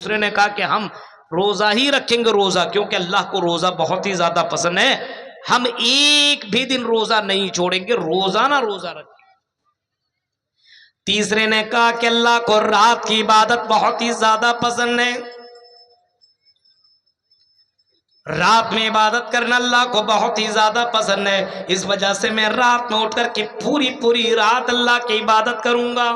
دوسرے نے کہا کہ ہم روزہ ہی رکھیں گے روزہ، کیونکہ اللہ کو روزہ بہت ہی زیادہ پسند ہے، ہم ایک بھی دن روزہ نہیں چھوڑیں گے، روزانہ روزہ رکھیں گے۔ تیسرے نے کہا کہ اللہ کو رات کی عبادت بہت ہی زیادہ پسند ہے، رات میں عبادت کرنا اللہ کو بہت ہی زیادہ پسند ہے، اس وجہ سے میں رات میں اٹھ کر کے پوری رات اللہ کی عبادت کروں گا۔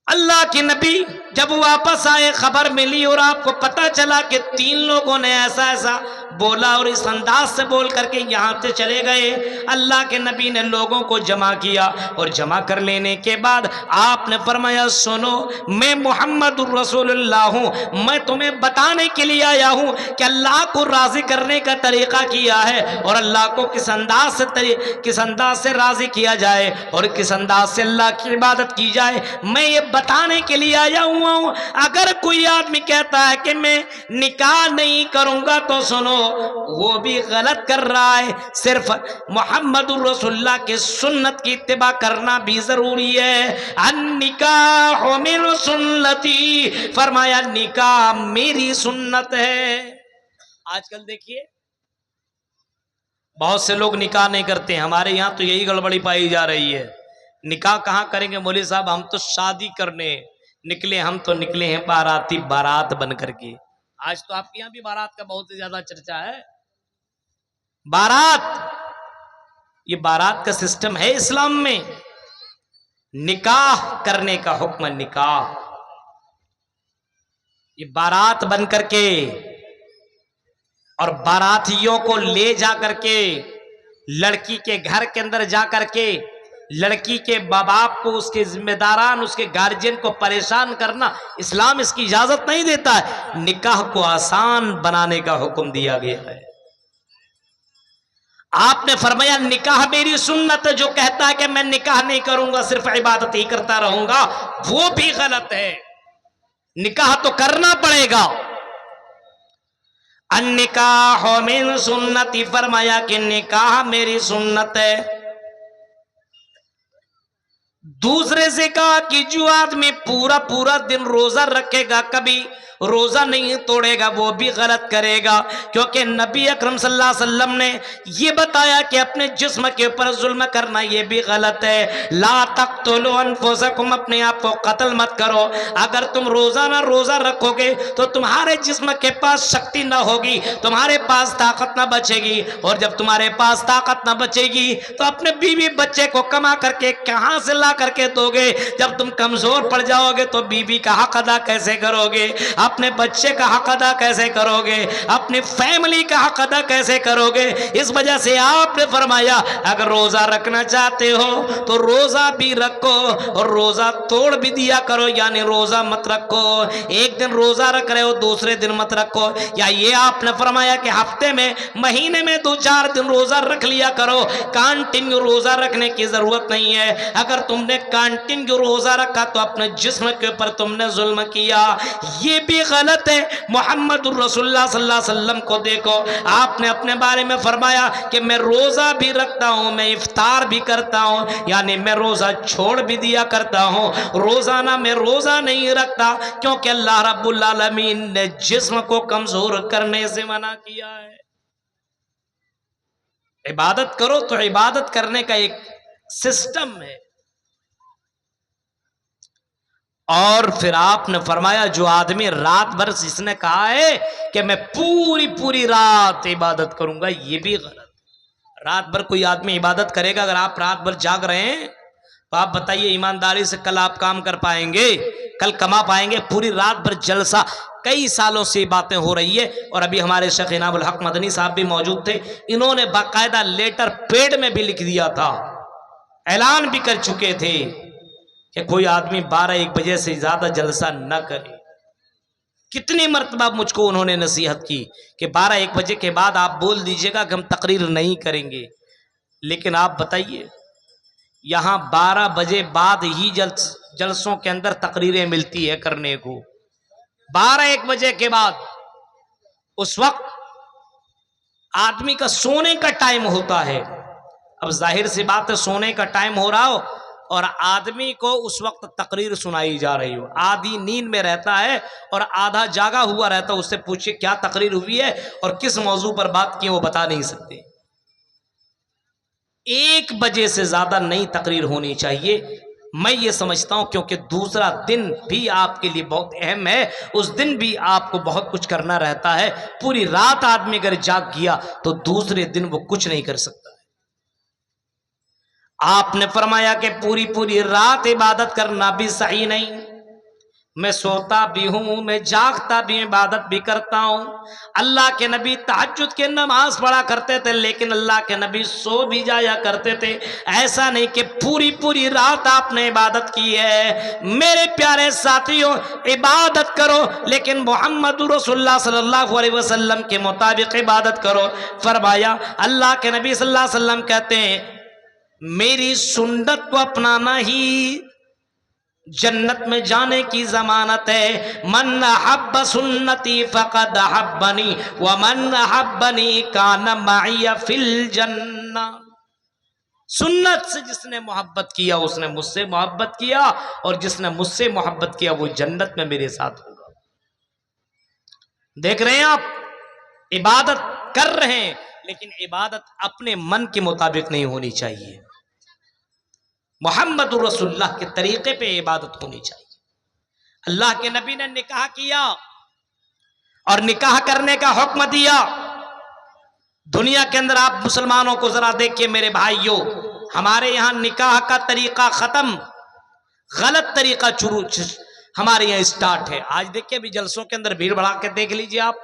اللہ کے نبی جب واپس آئے، خبر ملی اور آپ کو پتا چلا کہ 3 لوگوں نے ایسا بولا اور اس انداز سے بول کر کے یہاں سے چلے گئے، اللہ کے نبی نے لوگوں کو جمع کیا اور جمع کر لینے کے بعد آپ نے فرمایا سنو، میں محمد الرسول اللہ ہوں، میں تمہیں بتانے کے لیے آیا ہوں کہ اللہ کو راضی کرنے کا طریقہ کیا ہے اور اللہ کو کس انداز سے راضی کیا جائے اور کس انداز سے اللہ کی عبادت کی جائے، میں یہ بتانے کے لیے آیا ہوا ہوں۔ اگر کوئی آدمی کہتا ہے کہ میں نکاح نہیں کروں گا تو سنو، وہ بھی غلط کر رہا ہے، صرف محمد الرسول اللہ کے سنت کی اتباع کرنا بھی ضروری ہے۔ النکاح من سنتی، فرمایا نکاح میری سنت ہے۔ آج کل دیکھیے بہت سے لوگ نکاح نہیں کرتے، ہمارے یہاں تو یہی گڑبڑی پائی جا رہی ہے، نکاح کہاں کریں گے مولوی صاحب، ہم تو شادی کرنے نکلے، ہم تو نکلے ہیں باراتی، بارات بن کر کے۔ آج تو آپ کے یہاں بھی بارات کا بہت زیادہ چرچا ہے، بارات، یہ بارات کا سسٹم ہے اسلام میں، نکاح کرنے کا حکم، نکاح، یہ بارات بن کر کے اور باراتیوں کو لے جا کر کے لڑکی کے گھر کے اندر جا کر کے لڑکی کے باپ باپ کو، اس کے ذمہ داران، اس کے گارجین کو پریشان کرنا، اسلام اس کی اجازت نہیں دیتا ہے۔ نکاح کو آسان بنانے کا حکم دیا گیا ہے۔ آپ نے فرمایا نکاح میری سنت ہے، جو کہتا ہے کہ میں نکاح نہیں کروں گا صرف عبادت ہی کرتا رہوں گا وہ بھی غلط ہے، نکاح تو کرنا پڑے گا۔ النکاح من سنتی، فرمایا کہ نکاح میری سنت ہے۔ دوسرے سے کہا کہ جو آدمی پورا دن روزہ رکھے گا، کبھی روزہ نہیں توڑے گا، وہ بھی غلط کرے گا، کیونکہ نبی اکرم صلی اللہ علیہ وسلم نے یہ بتایا کہ اپنے جسم کے اوپر ظلم کرنا یہ بھی غلط ہے۔ لا تقتلوا انفسکم، اپنے آپ کو قتل مت کرو۔ اگر تم روزانہ روزہ رکھو گے تو تمہارے جسم کے پاس شکتی نہ ہوگی، تمہارے پاس طاقت نہ بچے گی، اور جب تمہارے پاس طاقت نہ بچے گی تو اپنے بیوی بچے کو کما کر کے کہاں سے لا کر کے دو گے؟ جب تم کمزور پڑ جاؤ گے تو بیوی کا حق ادا کیسے کرو گے؟ اپنے بچے کا حق ادا کیسے کرو گے؟ اپنی فیملی کا حق ادا کیسے کرو گے؟ اس وجہ سے آپ نے فرمایا اگر روزہ رکھنا چاہتے ہو تو روزہ بھی رکھو اور روزہ توڑ بھی دیا کرو، یعنی روزہ مت رکھو ایک دن روزہ رکھ رہے ہو دوسرے دن مت رکھو، یا یہ آپ نے فرمایا کہ ہفتے میں مہینے میں 2-4 دن روزہ رکھ لیا کرو، کانٹینیو روزہ رکھنے کی ضرورت نہیں ہے۔ اگر تم نے کانٹینیو روزہ رکھا تو اپنے جسم کے اوپر تم نے ظلم کیا، یہ بھی غلط ہے۔ محمد الرسول اللہ صلی اللہ علیہ وسلم کو دیکھو، آپ نے اپنے بارے میں فرمایا کہ میں روزہ بھی رکھتا ہوں، میں افطار بھی کرتا ہوں، یعنی میں روزہ چھوڑ بھی دیا کرتا ہوں، روزانہ میں روزہ نہیں رکھتا، کیونکہ اللہ رب العالمین نے جسم کو کمزور کرنے سے منع کیا ہے۔ عبادت کرو تو عبادت کرنے کا ایک سسٹم ہے۔ اور پھر آپ نے فرمایا جو آدمی رات بھر، جس نے کہا ہے کہ میں پوری رات عبادت کروں گا، یہ بھی غلط۔ رات بھر کوئی آدمی عبادت کرے گا، اگر آپ رات بھر جاگ رہے ہیں تو آپ بتائیے ایمانداری سے کل آپ کام کر پائیں گے؟ کل کما پائیں گے؟ پوری رات بھر جلسہ، کئی سالوں سے یہ باتیں ہو رہی ہے، اور ابھی ہمارے شیخ انعام الحق مدنی صاحب بھی موجود تھے، انہوں نے باقاعدہ لیٹر پیڈ میں بھی لکھ دیا تھا، اعلان بھی کر چکے تھے کہ کوئی آدمی 12-1 بجے سے زیادہ جلسہ نہ کرے۔ کتنی مرتبہ مجھ کو انہوں نے نصیحت کی کہ 12-1 بجے کے بعد آپ بول دیجئے گا کہ ہم تقریر نہیں کریں گے، لیکن آپ بتائیے یہاں 12 بجے بعد ہی جلسوں کے اندر تقریریں ملتی ہے کرنے کو، 12-1 بجے کے بعد، اس وقت آدمی کا سونے کا ٹائم ہوتا ہے۔ اب ظاہر سی بات ہے، سونے کا ٹائم ہو رہا ہو اور آدمی کو اس وقت تقریر سنائی جا رہی ہو، آدھی نیند میں رہتا ہے اور آدھا جاگا ہوا رہتا ہے، اس سے پوچھے کیا تقریر ہوئی ہے اور کس موضوع پر بات کی وہ بتا نہیں سکتے۔ 1 بجے سے زیادہ نئی تقریر ہونی چاہیے، میں یہ سمجھتا ہوں، کیونکہ دوسرا دن بھی آپ کے لیے بہت اہم ہے، اس دن بھی آپ کو بہت کچھ کرنا رہتا ہے۔ پوری رات آدمی اگر جاگ گیا تو دوسرے دن وہ کچھ نہیں کر سکتا۔ آپ نے فرمایا کہ پوری رات عبادت کرنا بھی صحیح نہیں، میں سوتا بھی ہوں، میں جاگتا بھی، عبادت بھی کرتا ہوں۔ اللہ کے نبی تہجد کے نماز پڑھا کرتے تھے، لیکن اللہ کے نبی سو بھی جایا کرتے تھے۔ ایسا نہیں کہ پوری رات آپ نے عبادت کی ہے۔ میرے پیارے ساتھیوں، عبادت کرو لیکن محمد رسول اللہ صلی اللہ علیہ وسلم کے مطابق عبادت کرو۔ فرمایا اللہ کے نبی صلی اللہ علیہ وسلم کہتے ہیں میری سنت کو اپنانا ہی جنت میں جانے کی ضمانت ہے۔ من احب سنتی فقد احبنی ومن احبنی کان معی فی الجنہ۔ سنت سے جس نے محبت کیا اس نے مجھ سے محبت کیا، اور جس نے مجھ سے محبت کیا وہ جنت میں میرے ساتھ ہوگا۔ دیکھ رہے ہیں آپ، عبادت کر رہے ہیں لیکن عبادت اپنے من کے مطابق نہیں ہونی چاہیے، محمد رسول اللہ کے طریقے پہ عبادت ہونی چاہیے۔ اللہ کے نبی نے نکاح کیا اور نکاح کرنے کا حکم دیا۔ دنیا کے اندر آپ مسلمانوں کو ذرا دیکھیے میرے بھائیوں، ہمارے یہاں نکاح کا طریقہ ختم، غلط طریقہ ہمارے یہاں اسٹارٹ ہے۔ آج دیکھیے بھی جلسوں کے اندر بھیڑ بڑھا کے دیکھ لیجئے آپ،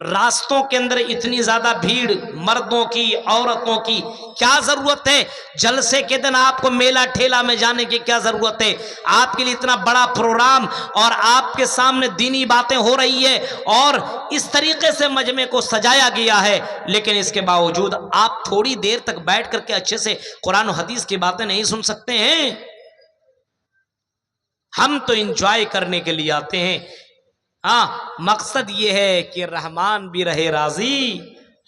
راستوں کے اندر اتنی زیادہ بھیڑ، مردوں کی عورتوں کی، کیا ضرورت ہے؟ جلسے کے دن آپ کو میلہ ٹھیلا میں جانے کی کیا ضرورت ہے؟ آپ کے لیے اتنا بڑا پروگرام اور آپ کے سامنے دینی باتیں ہو رہی ہے اور اس طریقے سے مجمع کو سجایا گیا ہے، لیکن اس کے باوجود آپ تھوڑی دیر تک بیٹھ کر کے اچھے سے قرآن و حدیث کی باتیں نہیں سن سکتے ہیں؟ ہم تو انجوائے کرنے کے لیے آتے ہیں، ہاں مقصد یہ ہے کہ رحمان بھی رہے راضی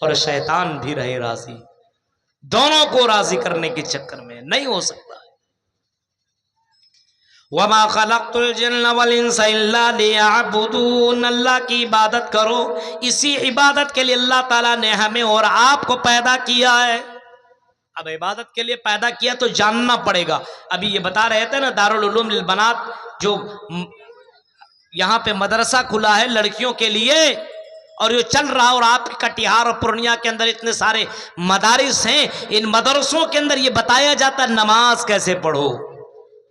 اور شیطان بھی رہے راضی، دونوں کو راضی کرنے کے چکر میں نہیں ہو سکتا۔ وَمَا خَلَقْتُ الْجِنَّ وَالْإِنسَ إِلَّا لِيَعْبُدُونَ، اللہ کی عبادت کرو، اسی عبادت کے لیے اللہ تعالیٰ نے ہمیں اور آپ کو پیدا کیا ہے۔ اب عبادت کے لیے پیدا کیا تو جاننا پڑے گا۔ ابھی یہ بتا رہے تھے نا دارالعلوم للبنات، جو یہاں پہ مدرسہ کھلا ہے لڑکیوں کے لیے اور یہ چل رہا، اور آپ کے کٹیہار اور پورنیہ کے اندر اتنے سارے مدارس ہیں، ان مدرسوں کے اندر یہ بتایا جاتا ہے نماز کیسے پڑھو۔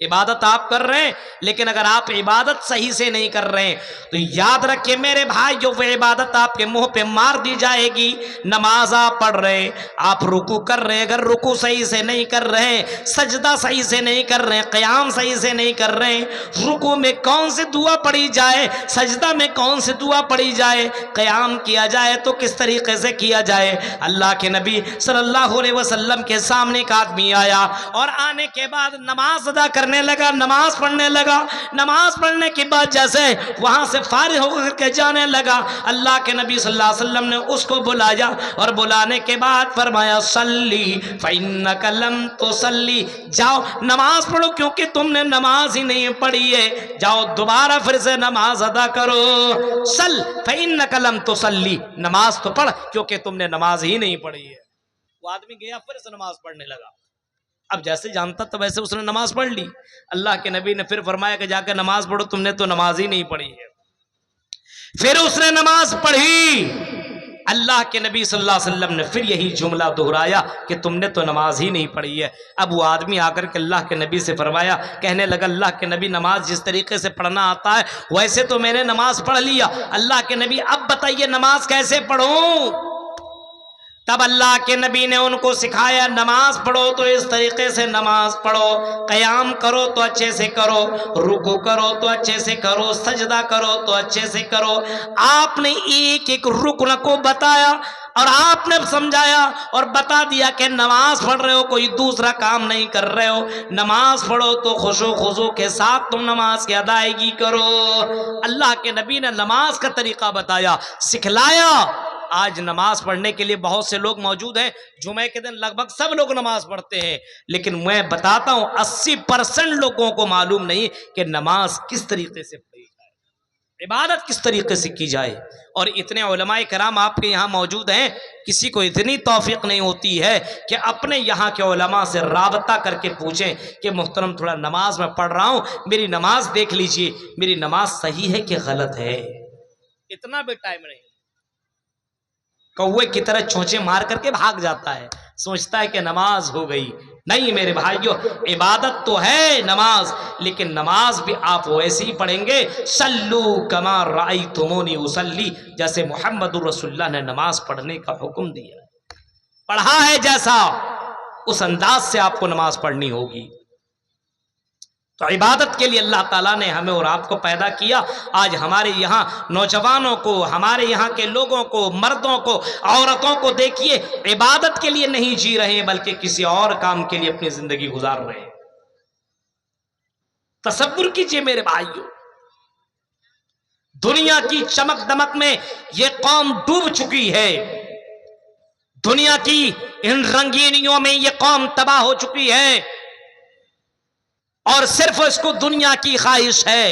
عبادت آپ کر رہے ہیں لیکن اگر آپ عبادت صحیح سے نہیں کر رہے ہیں تو یاد رکھیں میرے بھائی، جو وہ عبادت آپ کے منہ پہ مار دی جائے گی۔ نماز آپ پڑھ رہے ہیں، آپ رکوع کر رہے ہیں، اگر رکوع صحیح سے نہیں کر رہے ہیں، سجدہ صحیح سے نہیں کر رہے ہیں، قیام صحیح سے نہیں کر رہے ہیں، رکوع میں کون سی دعا پڑھی جائے، سجدہ میں کون سی دعا پڑھی جائے، قیام کیا جائے تو کس طریقے سے کیا جائے۔ اللہ کے نبی صلی اللہ علیہ وسلم کے سامنے ایک آدمی آیا اور آنے کے بعد نماز ادا کرنے لگا، نماز پڑھنے لگا، نماز پڑھنے کے بعد جیسے وہاں سے فارغ ہو کر کے جانے لگا، اللہ کے نبی صلی اللہ علیہ وسلم نے اس کو بلایا اور بلانے کے بعد فرمایا صلی فإنک لم تصلی، جاؤ نماز پڑھو کیونکہ تم نے نماز ہی نہیں پڑھی ہے، جاؤ دوبارہ پھر سے نماز ادا کرو، صل فإنک لم تصلی، نماز تو پڑھ کیونکہ تم نے نماز ہی نہیں پڑھی ہے۔ وہ آدمی گیا پھر سے نماز پڑھنے لگا، اب جیسے جانتا تو ویسے اس نے نماز پڑھ لی۔ اللہ کے نبی نے پھر فرمایا کہ جا کے نماز پڑھو، تم نے تو نماز ہی نہیں پڑھی ہے۔ پھر اس نے نماز پڑھی، اللہ کے نبی صلی اللہ علیہ وسلم نے پھر یہی جملہ دہرایا کہ تم نے تو نماز ہی نہیں پڑھی ہے۔ اب وہ آدمی آ کر کے اللہ کے نبی سے فرمایا، کہنے لگا اللہ کے نبی نماز جس طریقے سے پڑھنا آتا ہے ویسے تو میں نے نماز پڑھ لیا، اللہ کے نبی اب بتائیے نماز کیسے پڑھوں؟ تب اللہ کے نبی نے ان کو سکھایا نماز پڑھو تو اس طریقے سے نماز پڑھو، قیام کرو تو اچھے سے کرو، رکوع کرو تو اچھے سے کرو، سجدہ کرو تو اچھے سے کرو۔ آپ نے ایک ایک رکن کو بتایا اور آپ نے سمجھایا اور بتا دیا کہ نماز پڑھ رہے ہو کوئی دوسرا کام نہیں کر رہے ہو، نماز پڑھو تو خشوع و خضوع کے ساتھ تم نماز کی ادائیگی کرو۔ اللہ کے نبی نے نماز کا طریقہ بتایا، سکھلایا۔ آج نماز پڑھنے کے لیے بہت سے لوگ موجود ہیں، جمعے کے دن لگ بھگ سب لوگ نماز پڑھتے ہیں، لیکن میں بتاتا ہوں 80% لوگوں کو معلوم نہیں کہ نماز کس طریقے سے پڑھی جائے، عبادت کس طریقے سے کی جائے۔ اور اتنے علماء کرام آپ کے یہاں موجود ہیں، کسی کو اتنی توفیق نہیں ہوتی ہے کہ اپنے یہاں کے علماء سے رابطہ کر کے پوچھیں کہ محترم تھوڑا نماز میں پڑھ رہا ہوں، میری نماز دیکھ لیجئے، میری نماز صحیح ہے کہ غلط ہے۔ اتنا بھی ٹائم نہیں، کوے کی طرح چونچے مار کر کے بھاگ جاتا ہے، سوچتا ہے کہ نماز ہو گئی۔ نہیں میرے بھائیوں، عبادت تو ہے نماز، لیکن نماز بھی آپ ویسے ہی پڑھیں گے، صلو کما رأیتمونی اصلی، جیسے محمد رسول اللہ نے نماز پڑھنے کا حکم دیا، پڑھا ہے جیسا اس انداز سے آپ کو نماز پڑھنی ہوگی۔ تو عبادت کے لیے اللہ تعالیٰ نے ہمیں اور آپ کو پیدا کیا۔ آج ہمارے یہاں نوجوانوں کو، ہمارے یہاں کے لوگوں کو، مردوں کو، عورتوں کو دیکھیے، عبادت کے لیے نہیں جی رہے ہیں بلکہ کسی اور کام کے لیے اپنی زندگی گزار رہے ہیں۔ تصور کیجئے میرے بھائیوں، دنیا کی چمک دمک میں یہ قوم ڈوب چکی ہے، دنیا کی ان رنگینیوں میں یہ قوم تباہ ہو چکی ہے، اور صرف اس کو دنیا کی خواہش ہے،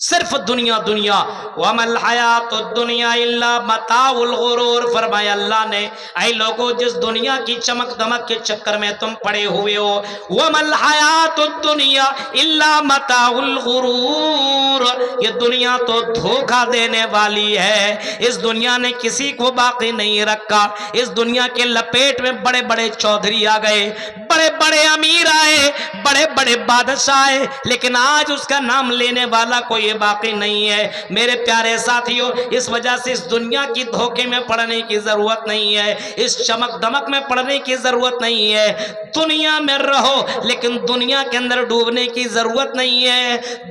صرف دنیا دنیا۔ وَمَا الْحَيَاةُ الدُّنْيَا إِلَّا مَتَاعُ الْغُرُورِ، فرمایا اللہ نے، اے لوگوں جس دنیا کی چمک دمک کے چکر میں تم پڑے ہوئے ہو، وَمَا الْحَيَاةُ الدُّنْيَا إِلَّا مَتَاعُ الْغُرُورِ، یہ دنیا تو دھوکہ دینے والی ہے، اس دنیا نے کسی کو باقی نہیں رکھا، اس دنیا کے لپیٹ میں بڑے بڑے چودھری آ گئے، بڑے بڑے امیر آئے، بڑے بڑے بادشاہ آئے، لیکن آج اس کا نام لینے والا کوئی باقی نہیں ہے۔ میرے پیارے ساتھیوں، اس وجہ سے اس دنیا کی دھوکے میں پڑنے کی ضرورت نہیں ہے، اس چمک دمک میں پڑنے کی ضرورت نہیں ہے۔ دنیا میں رہو لیکن دنیا کے اندر ڈوبنے کی ضرورت نہیں ہے،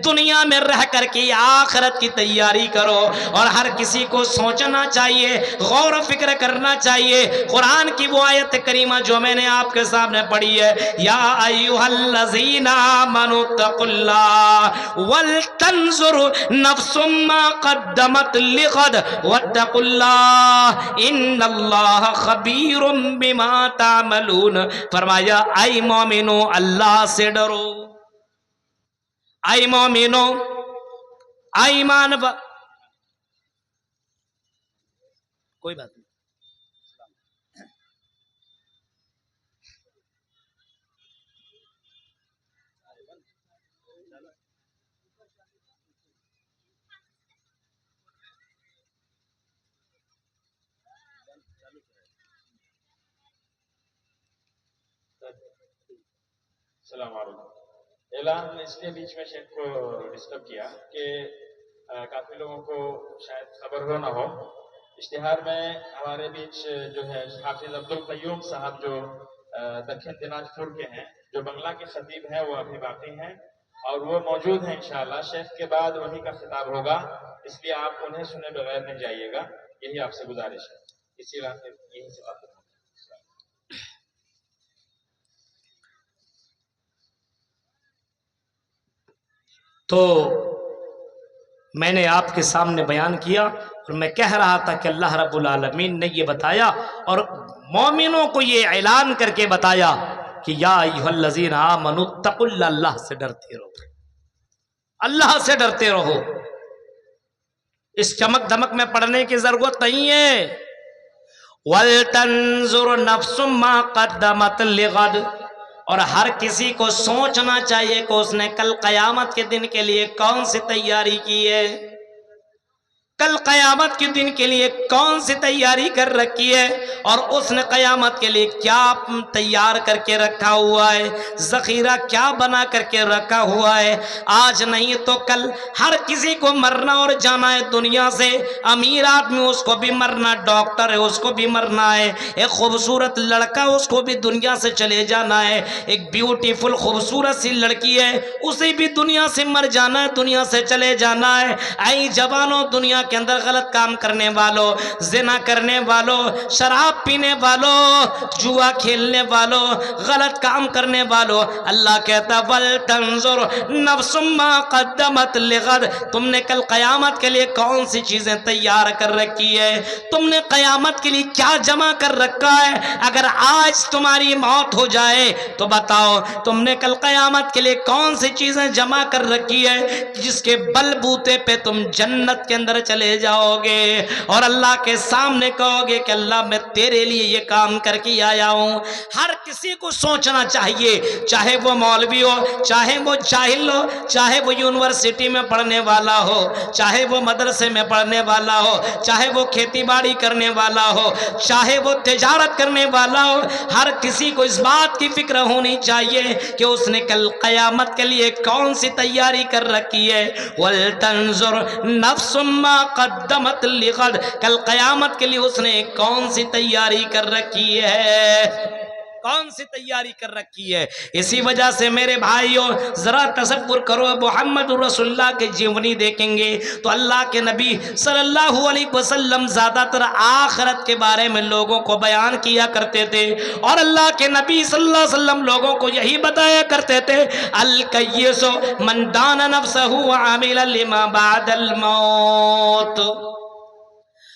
دنیا میں رہ کر کے آخرت کی تیاری کرو۔ اور ہر کسی کو سوچنا چاہیے، غور و فکر کرنا چاہیے۔ قرآن کی وہ آیت کریمہ جو میں نے آپ کے سامنے پڑھی ہے، یا ایھا الذین آمنوا اتقوا اللہ ولتنظر نفس ما قدمت لغد واتقوا اللہ ان اللہ خبیر بما تعملون، فرمایا اے مومنو اللہ سے ڈرو، اے مومنو، اے ایمان کوئی بات نہیں۔ السلام علیکم۔ اعلان اس لیے بیچ میں شیخ کو ڈسٹرب کیا کہ کافی لوگوں کو شاید خبر ہو نہ ہو، اشتہار میں ہمارے بیچ جو ہے حافظ عبدالقیوم صاحب جو دکن دناج پور کے ہیں، جو بنگلہ کے خطیب ہیں، وہ ابھی باقی ہیں اور وہ موجود ہیں انشاءاللہ۔ شیخ کے بعد وہی کا خطاب ہوگا، اس لیے آپ انہیں سنے بغیر نہیں جائیے گا، یہی آپ سے گزارش ہے۔ اسی راستے یہی سے بات کریں۔ تو میں نے آپ کے سامنے بیان کیا اور میں کہہ رہا تھا کہ اللہ رب العالمین نے یہ بتایا اور مومنوں کو یہ اعلان کر کے بتایا کہ یا ایھا الذین آمنوا اتقوا اللہ، اللہ سے ڈرتے رہو، اللہ سے ڈرتے رہو۔ اس چمک دمک میں پڑھنے کی ضرورت نہیں ہے۔ وَلْتَنْظُرْ نَفْسٌ مَا قَدَّمَتْ لِغَدٍ، اور ہر کسی کو سوچنا چاہیے کہ اس نے کل قیامت کے دن کے لیے کون سی تیاری کی ہے، کل قیامت کے دن کے لیے کون سی تیاری کر رکھی ہے، اور اس نے قیامت کے لیے کیا تیار کر کے رکھا ہوا ہے، ذخیرہ کیا بنا کر کے رکھا ہوا ہے۔ آج نہیں تو کل ہر کسی کو مرنا اور جانا ہے دنیا سے۔ امیر آدمی اس کو بھی مرنا، ڈاکٹر ہے اس کو بھی مرنا ہے، ایک خوبصورت لڑکا اس کو بھی دنیا سے چلے جانا ہے، ایک بیوٹیفل خوبصورت سی لڑکی ہے اسے بھی دنیا سے مر جانا ہے، دنیا سے چلے جانا ہے۔ اے جوانوں، دنیا کے اندر غلط کام کرنے والوں، زنا کرنے والوں، شراب پینے والوں، جوا کھیلنے والوں، غلط کام کرنے والوں، اللہ کہتا وَلْتَنْظُرْ نَفْسٌ مَّا قَدَّمَتْ لِغَدٍ، تم نے کل قیامت کے لیے کون سی چیزیں تیار کر رکھی ہے، تم نے قیامت کے لیے کیا جمع کر رکھا ہے۔ اگر آج تمہاری موت ہو جائے تو بتاؤ تم نے کل قیامت کے لیے کون سی چیزیں جمع کر رکھی ہے جس کے بل بوتے پہ تم جنت کے اندر چلے جاؤ گے اور اللہ کے سامنے کہو گے کہ اللہ میں تیرے لیے یہ کام کر کے آیا ہوں۔ ہر کسی کو سوچنا چاہیے، چاہے وہ مولوی ہو، چاہے وہ جاہل ہو، چاہے وہ یونیورسٹی میں پڑھنے والا ہو، چاہے وہ مدرسے میں پڑھنے والا ہو، چاہے وہ کھیتی باڑی کرنے والا ہو، چاہے وہ تجارت کرنے والا ہو، ہر کسی کو اس بات کی فکر ہونی چاہیے کہ اس نے کل قیامت کے لیے کون سی تیاری کر رکھی ہے۔ وَلْتَنْظُرْ نَفْسٌ مَّا قَدَّمَتْ لِغَدٍ، کل قیامت کے لیے اس نے کون سی تیاری کر رکھی ہے، کون سی تیاری کر رکھی ہے۔ اسی وجہ سے میرے بھائیوں ذرا تصور کرو، محمد رسول اللہ کے جیونی دیکھیں گے تو اللہ کے نبی صلی اللہ علیہ وسلم زیادہ تر آخرت کے بارے میں لوگوں کو بیان کیا کرتے تھے، اور اللہ کے نبی صلی اللہ علیہ وسلم لوگوں کو یہی بتایا کرتے تھے الکیس من دان نفسہ وعمل لما بعد الموت۔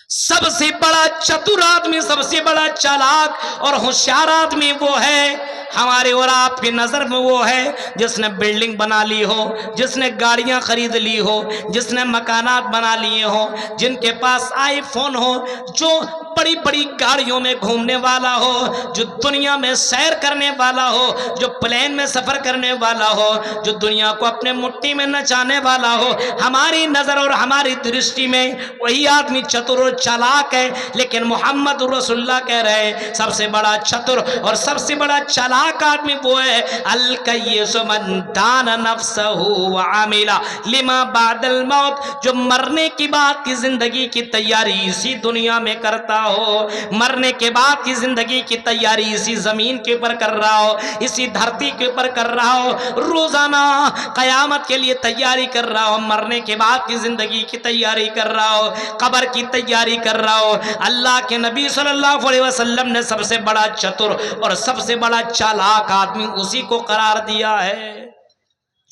سب سے بڑا چتر آدمی، سب سے بڑا چالاک اور ہوشیار آدمی وہ ہے ہمارے اور آپ کی نظر میں، وہ ہے جس نے بلڈنگ بنا لی ہو، جس نے گاڑیاں خرید لی ہو، جس نے مکانات بنا لیے ہو، جن کے پاس آئی فون ہو، جو بڑی بڑی گاڑیوں میں گھومنے والا ہو، جو دنیا میں سیر کرنے والا ہو، جو پلین میں سفر کرنے والا ہو، جو دنیا کو اپنے مٹھی میں نچانے والا ہو۔ ہماری نظر اور ہماری درشٹی میں وہی آدمی چتر اور چالاک ہے، لیکن محمد رسول اللہ کہہ رہے ہیں سب سے بڑا چتر اور سب سے بڑا چالاک آدمی وہ ہے الکیس من دان نفسہ وعمل لما بعد الموت، جو مرنے کی بعد کی زندگی کی تیاری اسی دنیا میں کرتا ہو، مرنے کے بعد کی زندگی کی تیاری اسی زمین کے اوپر کر رہا ہو، اسی دھرتی کے اوپر کر رہا ہو، روزانہ قیامت کے لیے تیاری کر رہا ہو، مرنے کے بعد کی زندگی کی تیاری کر رہا ہو، قبر کی تیاری کر رہا ہو۔ اللہ کے نبی صلی اللہ علیہ وسلم نے سب سے بڑا چتر اور سب سے بڑا چالاک آدمی اسی کو قرار دیا ہے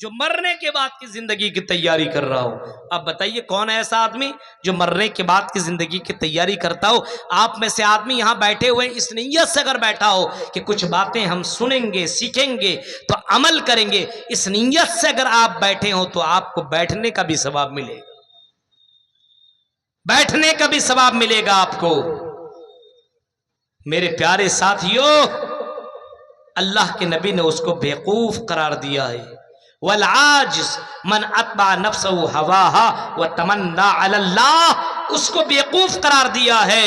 جو مرنے کے بعد کی زندگی کی تیاری کر رہا ہو۔ اب بتائیے کون ہے ایسا آدمی جو مرنے کے بعد کی زندگی کی تیاری کرتا ہو؟ آپ میں سے آدمی یہاں بیٹھے ہوئے اس نیت سے اگر بیٹھا ہو کہ کچھ باتیں ہم سنیں گے، سیکھیں گے تو عمل کریں گے، اس نیت سے اگر آپ بیٹھے ہو تو آپ کو بیٹھنے کا بھی ثواب ملے گا، بیٹھنے کا بھی ثواب ملے گا آپ کو۔ میرے پیارے ساتھیوں، اللہ کے نبی نے اس کو بیوقوف قرار دیا ہے۔ والعاجز من اتبع نفسہ ہواہا وتمنی علی اللہ، اس کو بیوقوف قرار دیا ہے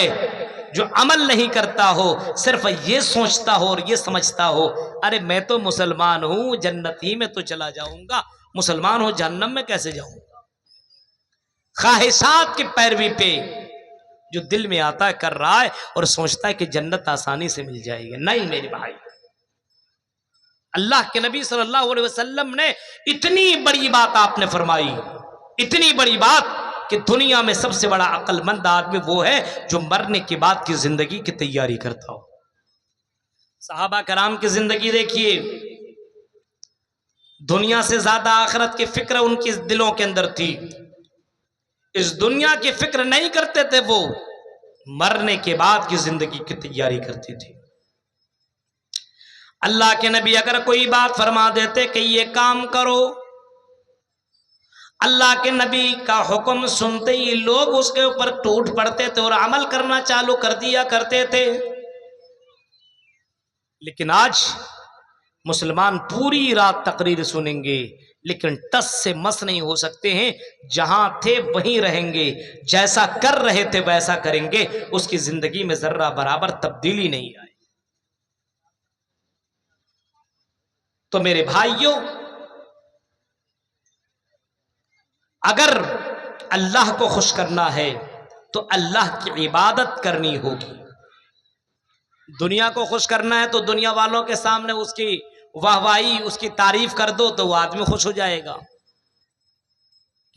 جو عمل نہیں کرتا ہو، صرف یہ سوچتا ہو اور یہ سمجھتا ہو ارے میں تو مسلمان ہوں، جنت ہی میں تو چلا جاؤں گا، مسلمان ہوں جہنم میں کیسے جاؤں گا۔ خواہشات کی پیروی پہ جو دل میں آتا ہے کر رہا ہے اور سوچتا ہے کہ جنت آسانی سے مل جائے گی۔ نہیں میرے بھائی، اللہ کے نبی صلی اللہ علیہ وسلم نے اتنی بڑی بات آپ نے فرمائی، اتنی بڑی بات کہ دنیا میں سب سے بڑا عقل مند آدمی وہ ہے جو مرنے کے بعد کی زندگی کی تیاری کرتا ہو۔ صحابہ کرام کی زندگی دیکھیے، دنیا سے زیادہ آخرت کی فکر ان کی دلوں کے اندر تھی، اس دنیا کی فکر نہیں کرتے تھے، وہ مرنے کے بعد کی زندگی کی تیاری کرتے تھے۔ اللہ کے نبی اگر کوئی بات فرما دیتے کہ یہ کام کرو، اللہ کے نبی کا حکم سنتے ہی لوگ اس کے اوپر ٹوٹ پڑتے تھے اور عمل کرنا چالو کر دیا کرتے تھے۔ لیکن آج مسلمان پوری رات تقریر سنیں گے لیکن ٹس سے مس نہیں ہو سکتے ہیں، جہاں تھے وہیں رہیں گے، جیسا کر رہے تھے ویسا کریں گے، اس کی زندگی میں ذرہ برابر تبدیلی نہیں آئی۔ تو میرے بھائیوں، اگر اللہ کو خوش کرنا ہے تو اللہ کی عبادت کرنی ہوگی۔ دنیا کو خوش کرنا ہے تو دنیا والوں کے سامنے اس کی واہ واہی، اس کی تعریف کر دو تو وہ آدمی خوش ہو جائے گا،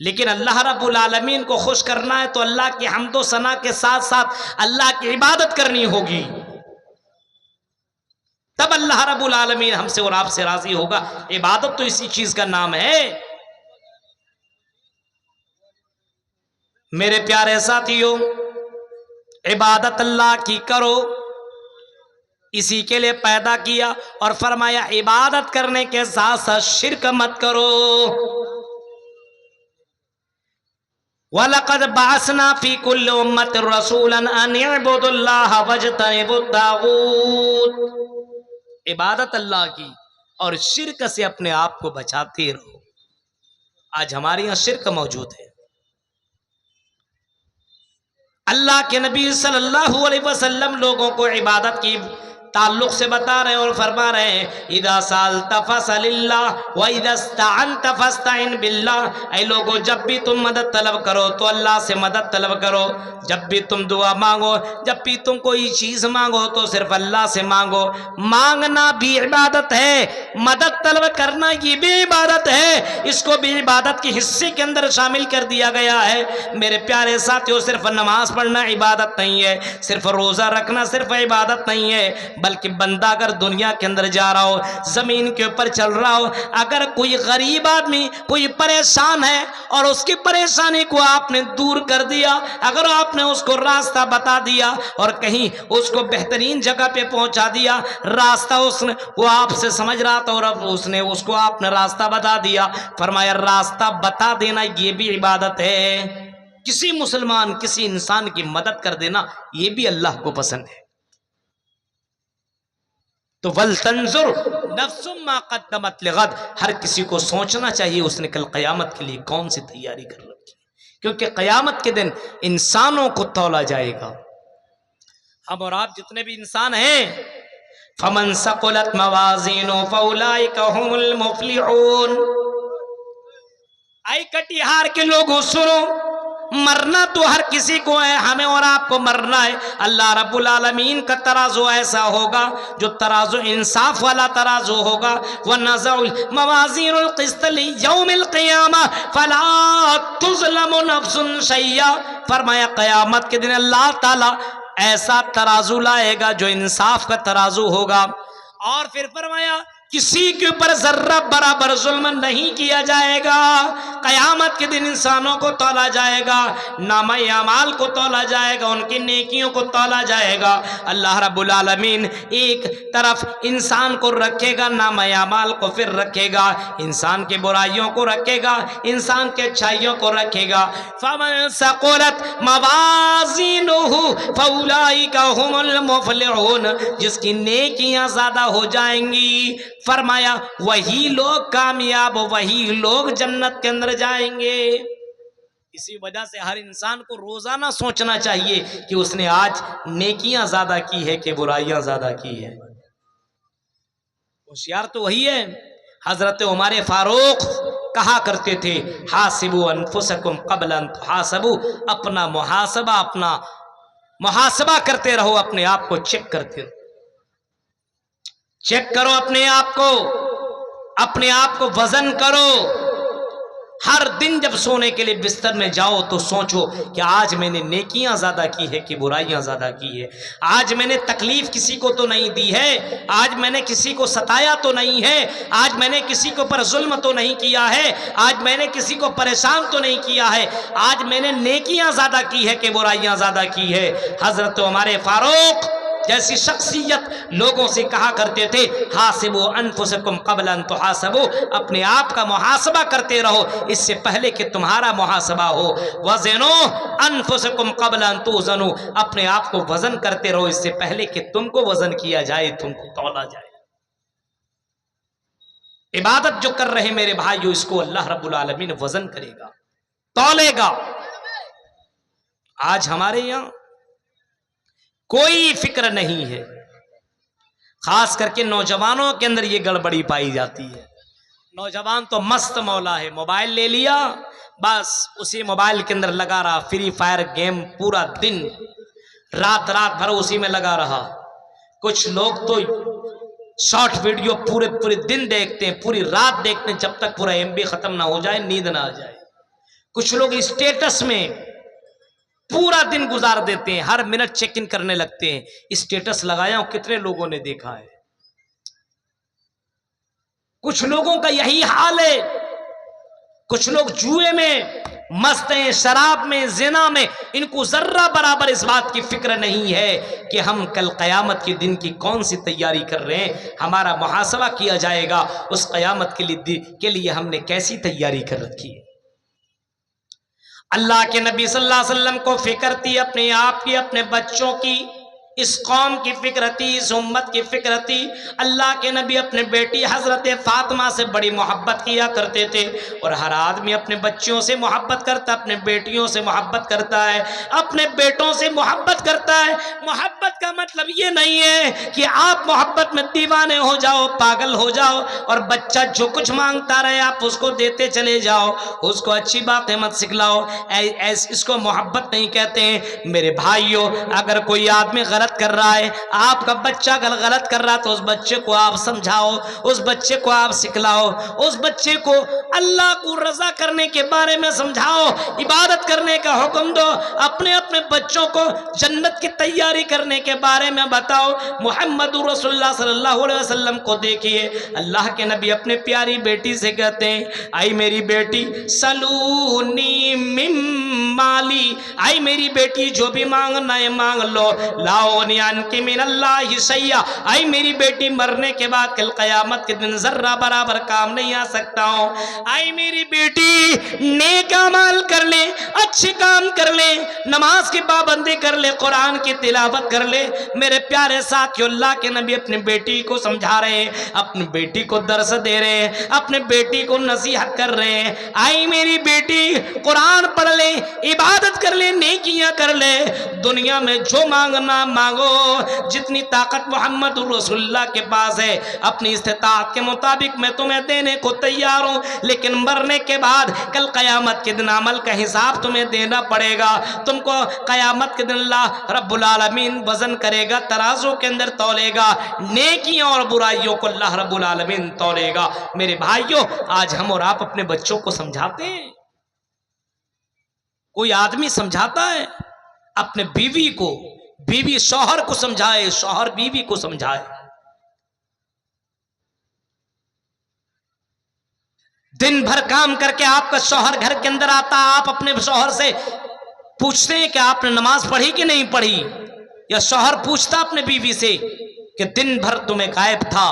لیکن اللہ رب العالمین کو خوش کرنا ہے تو اللہ کی حمد و ثنا کے ساتھ ساتھ اللہ کی عبادت کرنی ہوگی، تب اللہ رب العالمین ہم سے اور آپ سے راضی ہوگا۔ عبادت تو اسی چیز کا نام ہے۔ میرے پیارے ساتھیوں، عبادت اللہ کی کرو، اسی کے لیے پیدا کیا اور فرمایا عبادت کرنے کے ساتھ ساتھ شرک مت کرو۔ وَلَقَدْ بَعَثْنَا فِي كُلِّ أُمَّةٍ رَسُولًا أَنِ اعْبُدُوا اللَّهَ وَاجْتَنِبُوا الطَّاغُوتَ۔ عبادت اللہ کی اور شرک سے اپنے آپ کو بچاتے رہو۔ آج ہمارے یہاں شرک موجود ہے۔ اللہ کے نبی صلی اللہ علیہ وسلم لوگوں کو عبادت کی تعلق سے بتا رہے ہیں اور فرما رہے ہیں اذا سالت فسل اللہ واذا استعنت فاستعن باللہ۔ اے لوگوں، جب بھی تم مدد طلب کرو تو اللہ سے مدد طلب کرو، جب بھی تم دعا مانگو، جب بھی تم کوئی چیز مانگو تو صرف اللہ سے مانگو۔ مانگنا بھی عبادت ہے، مدد طلب کرنا یہ بھی عبادت ہے، اس کو بھی عبادت کے حصے کے اندر شامل کر دیا گیا ہے۔ میرے پیارے ساتھیوں، صرف نماز پڑھنا عبادت نہیں ہے، صرف روزہ رکھنا صرف عبادت نہیں ہے، بلکہ بندہ اگر دنیا کے اندر جا رہا ہو، زمین کے اوپر چل رہا ہو، اگر کوئی غریب آدمی کوئی پریشان ہے اور اس کی پریشانی کو آپ نے دور کر دیا، اگر آپ نے اس کو راستہ بتا دیا اور کہیں اس کو بہترین جگہ پہ پہنچا دیا، راستہ وہ آپ سے سمجھ رہا تھا اور اب اس کو آپ نے راستہ بتا دیا، فرمایا راستہ بتا دینا یہ بھی عبادت ہے۔ کسی مسلمان کسی انسان کی مدد کر دینا یہ بھی اللہ کو پسند ہے۔ تو وَلْتَنْظُرْ نَفْسٌ مَا قَدَّمَتْ لِغَدٍ، ہر کسی کو سوچنا چاہیے اس نے کل قیامت کے لیے کون سی تیاری کر رکھی ہے، کیونکہ قیامت کے دن انسانوں کو تولا جائے گا۔ ہم اور آپ جتنے بھی انسان ہیں، فَمَنْ ثَقُلَتْ مَوَازِينُهُ فَأُولَئِكَ هُمُ الْمُفْلِحُونَ۔ اے کٹیہار کے لوگوں سنو، مرنا تو ہر کسی کو ہے، ہمیں اور آپ کو مرنا ہے۔ اللہ رب العالمین کا ترازو ایسا ہوگا جو ترازو انصاف والا ترازو ہوگا۔ وَنَزَعُ الْمَوَازِينَ الْقِسْطَ لِيَوْمِ الْقِيَامَةِ فَلَا تُظْلَمُ نَفْسٌ شَيْئًا۔ فرمایا قیامت کے دن اللہ تعالی ایسا ترازو لائے گا جو انصاف کا ترازو ہوگا، اور پھر فرمایا کسی کے اوپر ذرہ برابر ظلم نہیں کیا جائے گا۔ قیامت کے دن انسانوں کو تولا جائے گا، نامہ اعمال کو تولا جائے گا، ان کی نیکیوں کو تولا جائے گا۔ اللہ رب العالمین ایک طرف انسان کو رکھے گا، نامہ اعمال کو پھر رکھے گا، انسان کی برائیوں کو رکھے گا، انسان کے اچھائیوں کو رکھے گا۔ فَمَنْ ثَقُلَتْ مَوَازِينُهُ فَأُولَئِكَ هُمُ الْمُفْلِحُونَ، جس کی نیکیاں زیادہ ہو جائیں گی، فرمایا وہی لوگ کامیاب، وہی لوگ جنت کے اندر جائیں گے۔ اسی وجہ سے ہر انسان کو روزانہ سوچنا چاہیے کہ اس نے آج نیکیاں زیادہ کی ہے کہ برائیاں زیادہ کی ہے۔ ہوشیار تو وہی ہے۔ حضرت عمر فاروق کہا کرتے تھے حاسبوا انفسکم قبل ان تحاسبوا، اپنا محاسبہ کرتے رہو، اپنے آپ کو چیک کرتے رہو، چیک کرو اپنے آپ کو وزن کرو۔ ہر دن جب سونے کے لیے بستر میں جاؤ تو سوچو کہ آج میں نے نیکیاں زیادہ کی ہے کہ برائیاں زیادہ کی ہے، آج میں نے تکلیف کسی کو تو نہیں دی ہے، آج میں نے کسی کو ستایا تو نہیں ہے، آج میں نے کسی کو پر ظلم تو نہیں کیا ہے، آج میں نے کسی کو پریشان تو نہیں کیا ہے، آج میں نے نیکیاں زیادہ کی ہے کہ برائیاں زیادہ کی ہے۔ حضرت عمر فاروق جیسی شخصیت لوگوں سے کہا کرتے تھے حاسبوا انفسکم قبل ان تحاسبوا، اپنے آپ کا محاسبہ کرتے رہو اس سے پہلے کہ تمہارا محاسبہ ہو۔ وزنوا انفسکم قبل ان توزنوا، اپنے آپ کو وزن کرتے رہو اس سے پہلے کہ تم کو وزن کیا جائے، تم کو تولا جائے۔ عبادت جو کر رہے میرے بھائیو، اس کو اللہ رب العالمین وزن کرے گا، تولے گا۔ آج ہمارے یہاں کوئی فکر نہیں ہے، خاص کر کے نوجوانوں کے اندر یہ گڑبڑی پائی جاتی ہے۔ نوجوان تو مست مولا ہے، موبائل لے لیا بس اسی موبائل کے اندر لگا رہا، فری فائر گیم پورا دن رات بھر اسی میں لگا رہا۔ کچھ لوگ تو شارٹ ویڈیو پورے دن دیکھتے ہیں، پوری رات دیکھتے ہیں، جب تک پورا MB ختم نہ ہو جائے، نیند نہ آ جائے۔ کچھ لوگ اسٹیٹس میں پورا دن گزار دیتے ہیں، ہر منٹ چیک ان کرنے لگتے ہیں، اسٹیٹس لگایا ہوں کتنے لوگوں نے دیکھا ہے۔ کچھ لوگوں کا یہی حال ہے، کچھ لوگ جوئے میں مست ہیں، شراب میں، زنا میں، ان کو ذرہ برابر اس بات کی فکر نہیں ہے کہ ہم کل قیامت کے دن کی کون سی تیاری کر رہے ہیں، ہمارا محاسبہ کیا جائے گا، اس قیامت کے لیے ہم نے کیسی تیاری کر رکھی ہے۔ اللہ کے نبی صلی اللہ علیہ وسلم کو فکر تھی اپنے آپ کی، اپنے بچوں کی، اس قوم کی فکر تھی، اس امت کی فکر تھی۔ اللہ کے نبی اپنے بیٹی حضرت فاطمہ سے بڑی محبت کیا کرتے تھے، اور ہر آدمی اپنے بچوں سے محبت کرتا، اپنے بیٹیوں سے محبت کرتا ہے، اپنے بیٹوں سے محبت کرتا ہے۔ محبت کا مطلب یہ نہیں ہے کہ آپ محبت میں دیوانے ہو جاؤ، پاگل ہو جاؤ، اور بچہ جو کچھ مانگتا رہے آپ اس کو دیتے چلے جاؤ، اس کو اچھی باتیں مت سکھلاؤ، اس کو محبت نہیں کہتے ہیں۔ میرے بھائیوں، اگر کوئی آدمی غلط کر رہا ہے، آپ کا بچہ اگر غلط کر رہا تو اس بچے کو آپ سمجھاؤ، اس بچے کو آپ سکھلاؤ، اس بچے کو اللہ کو رضا کرنے کے بارے میں سمجھاؤ، عبادت کرنے کا حکم دو، اپنے بچوں کو جنت کی تیاری کرنے کے بارے میں بتاؤ۔ محمد رسول اللہ صلی اللہ علیہ وسلم کو دیکھیے، اللہ کے نبی اپنے پیاری بیٹی سے کہتے ہیں، آئی میری بیٹی سلونی من مالی، آئی میری بیٹی جو بھی مانگنا ہے مانگ لو، لاؤنی عنک من اللہ شیئا، آئی میری بیٹی مرنے کے بعد کل قیامت کے دن ذرہ برابر کام نہیں آ سکتا ہوں، آئی میری بیٹی نیک اعمال کر لے، اچھے کام کر لے، نماز کی پابندی کر لے، قرآن کی تلاوت کر لے۔ میرے پیارے ساتھیو، اللہ کے نبی اپنے بیٹی کو سمجھا رہے ہیں، اپنی بیٹی کو درس دے رہے ہیں، اپنے بیٹی کو نصیحت کر رہے ہیں، آئی میری بیٹی قرآن پڑھ لے، عبادت کر لے، نیکیاں کر لے، دنیا میں جو مانگنا مانگو، جتنی طاقت محمد رسول اللہ کے پاس ہے اپنی استطاعت کے مطابق میں تمہیں دینے کو تیار ہوں، لیکن مرنے کے بعد کل قیامت کے دن عمل کا حساب تمہیں دینا پڑے گا۔ تم کو قیامت کے دن اللہ رب العالمین وزن کرے گا، ترازو کے اندر تولے گا، نیکیوں اور برائیوں کو اللہ رب العالمین تولے گا۔ میرے بھائیوں، آج ہم اور آپ اپنے بچوں کو سمجھاتے ہیں؟ کوئی آدمی سمجھاتا ہے اپنے بیوی کو؟ بیوی شوہر کو سمجھائے، شوہر بیوی کو سمجھائے۔ دن بھر کام کر کے آپ کا شوہر گھر کے اندر آتا، آپ اپنے شوہر سے پوچھتے ہیں کہ آپ نے نماز پڑھی کہ نہیں پڑھی، یا شوہر پوچھتا اپنے بیوی سے کہ دن بھر تمہیں غائب تھا،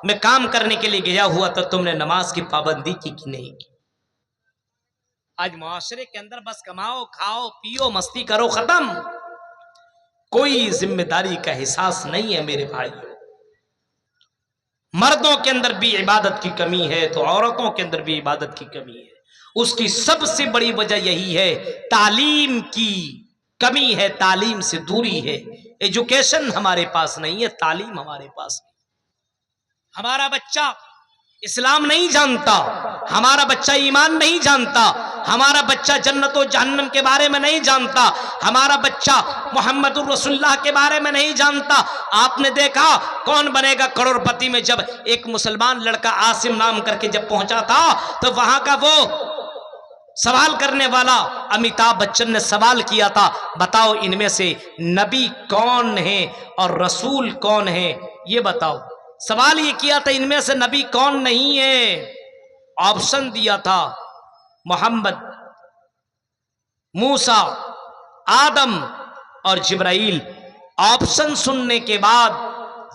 میں کام کرنے کے لیے گیا ہوا تو تم نے نماز کی پابندی کی کہ نہیں کی؟ آج معاشرے کے اندر بس کماؤ، کھاؤ، پیو، مستی کرو، ختم، کوئی ذمہ داری کا احساس نہیں ہے۔ میرے بھائی، مردوں کے اندر بھی عبادت کی کمی ہے تو عورتوں کے اندر بھی عبادت کی کمی ہے۔ اس کی سب سے بڑی وجہ یہی ہے، تعلیم کی کمی ہے، تعلیم سے دوری ہے۔ ایجوکیشن ہمارے پاس نہیں ہے، تعلیم ہمارے پاس نہیں۔ ہمارا بچہ اسلام نہیں جانتا، ہمارا بچہ ایمان نہیں جانتا، ہمارا بچہ جنت و جہنم کے بارے میں نہیں جانتا، ہمارا بچہ محمد الرسول اللہ کے بارے میں نہیں جانتا۔ آپ نے دیکھا کون بنے گا کروڑ پتی میں؟ جب ایک مسلمان لڑکا عاصم نام کر کے جب پہنچا تھا تو وہاں کا وہ سوال کرنے والا امیتابھ بچن نے سوال کیا تھا، بتاؤ ان میں سے نبی کون ہے اور رسول کون ہے، یہ بتاؤ۔ سوال یہ کیا تھا ان میں سے نبی کون نہیں ہے، آپشن دیا تھا محمد، موسیٰ، آدم اور جبرائیل۔ آپشن سننے کے بعد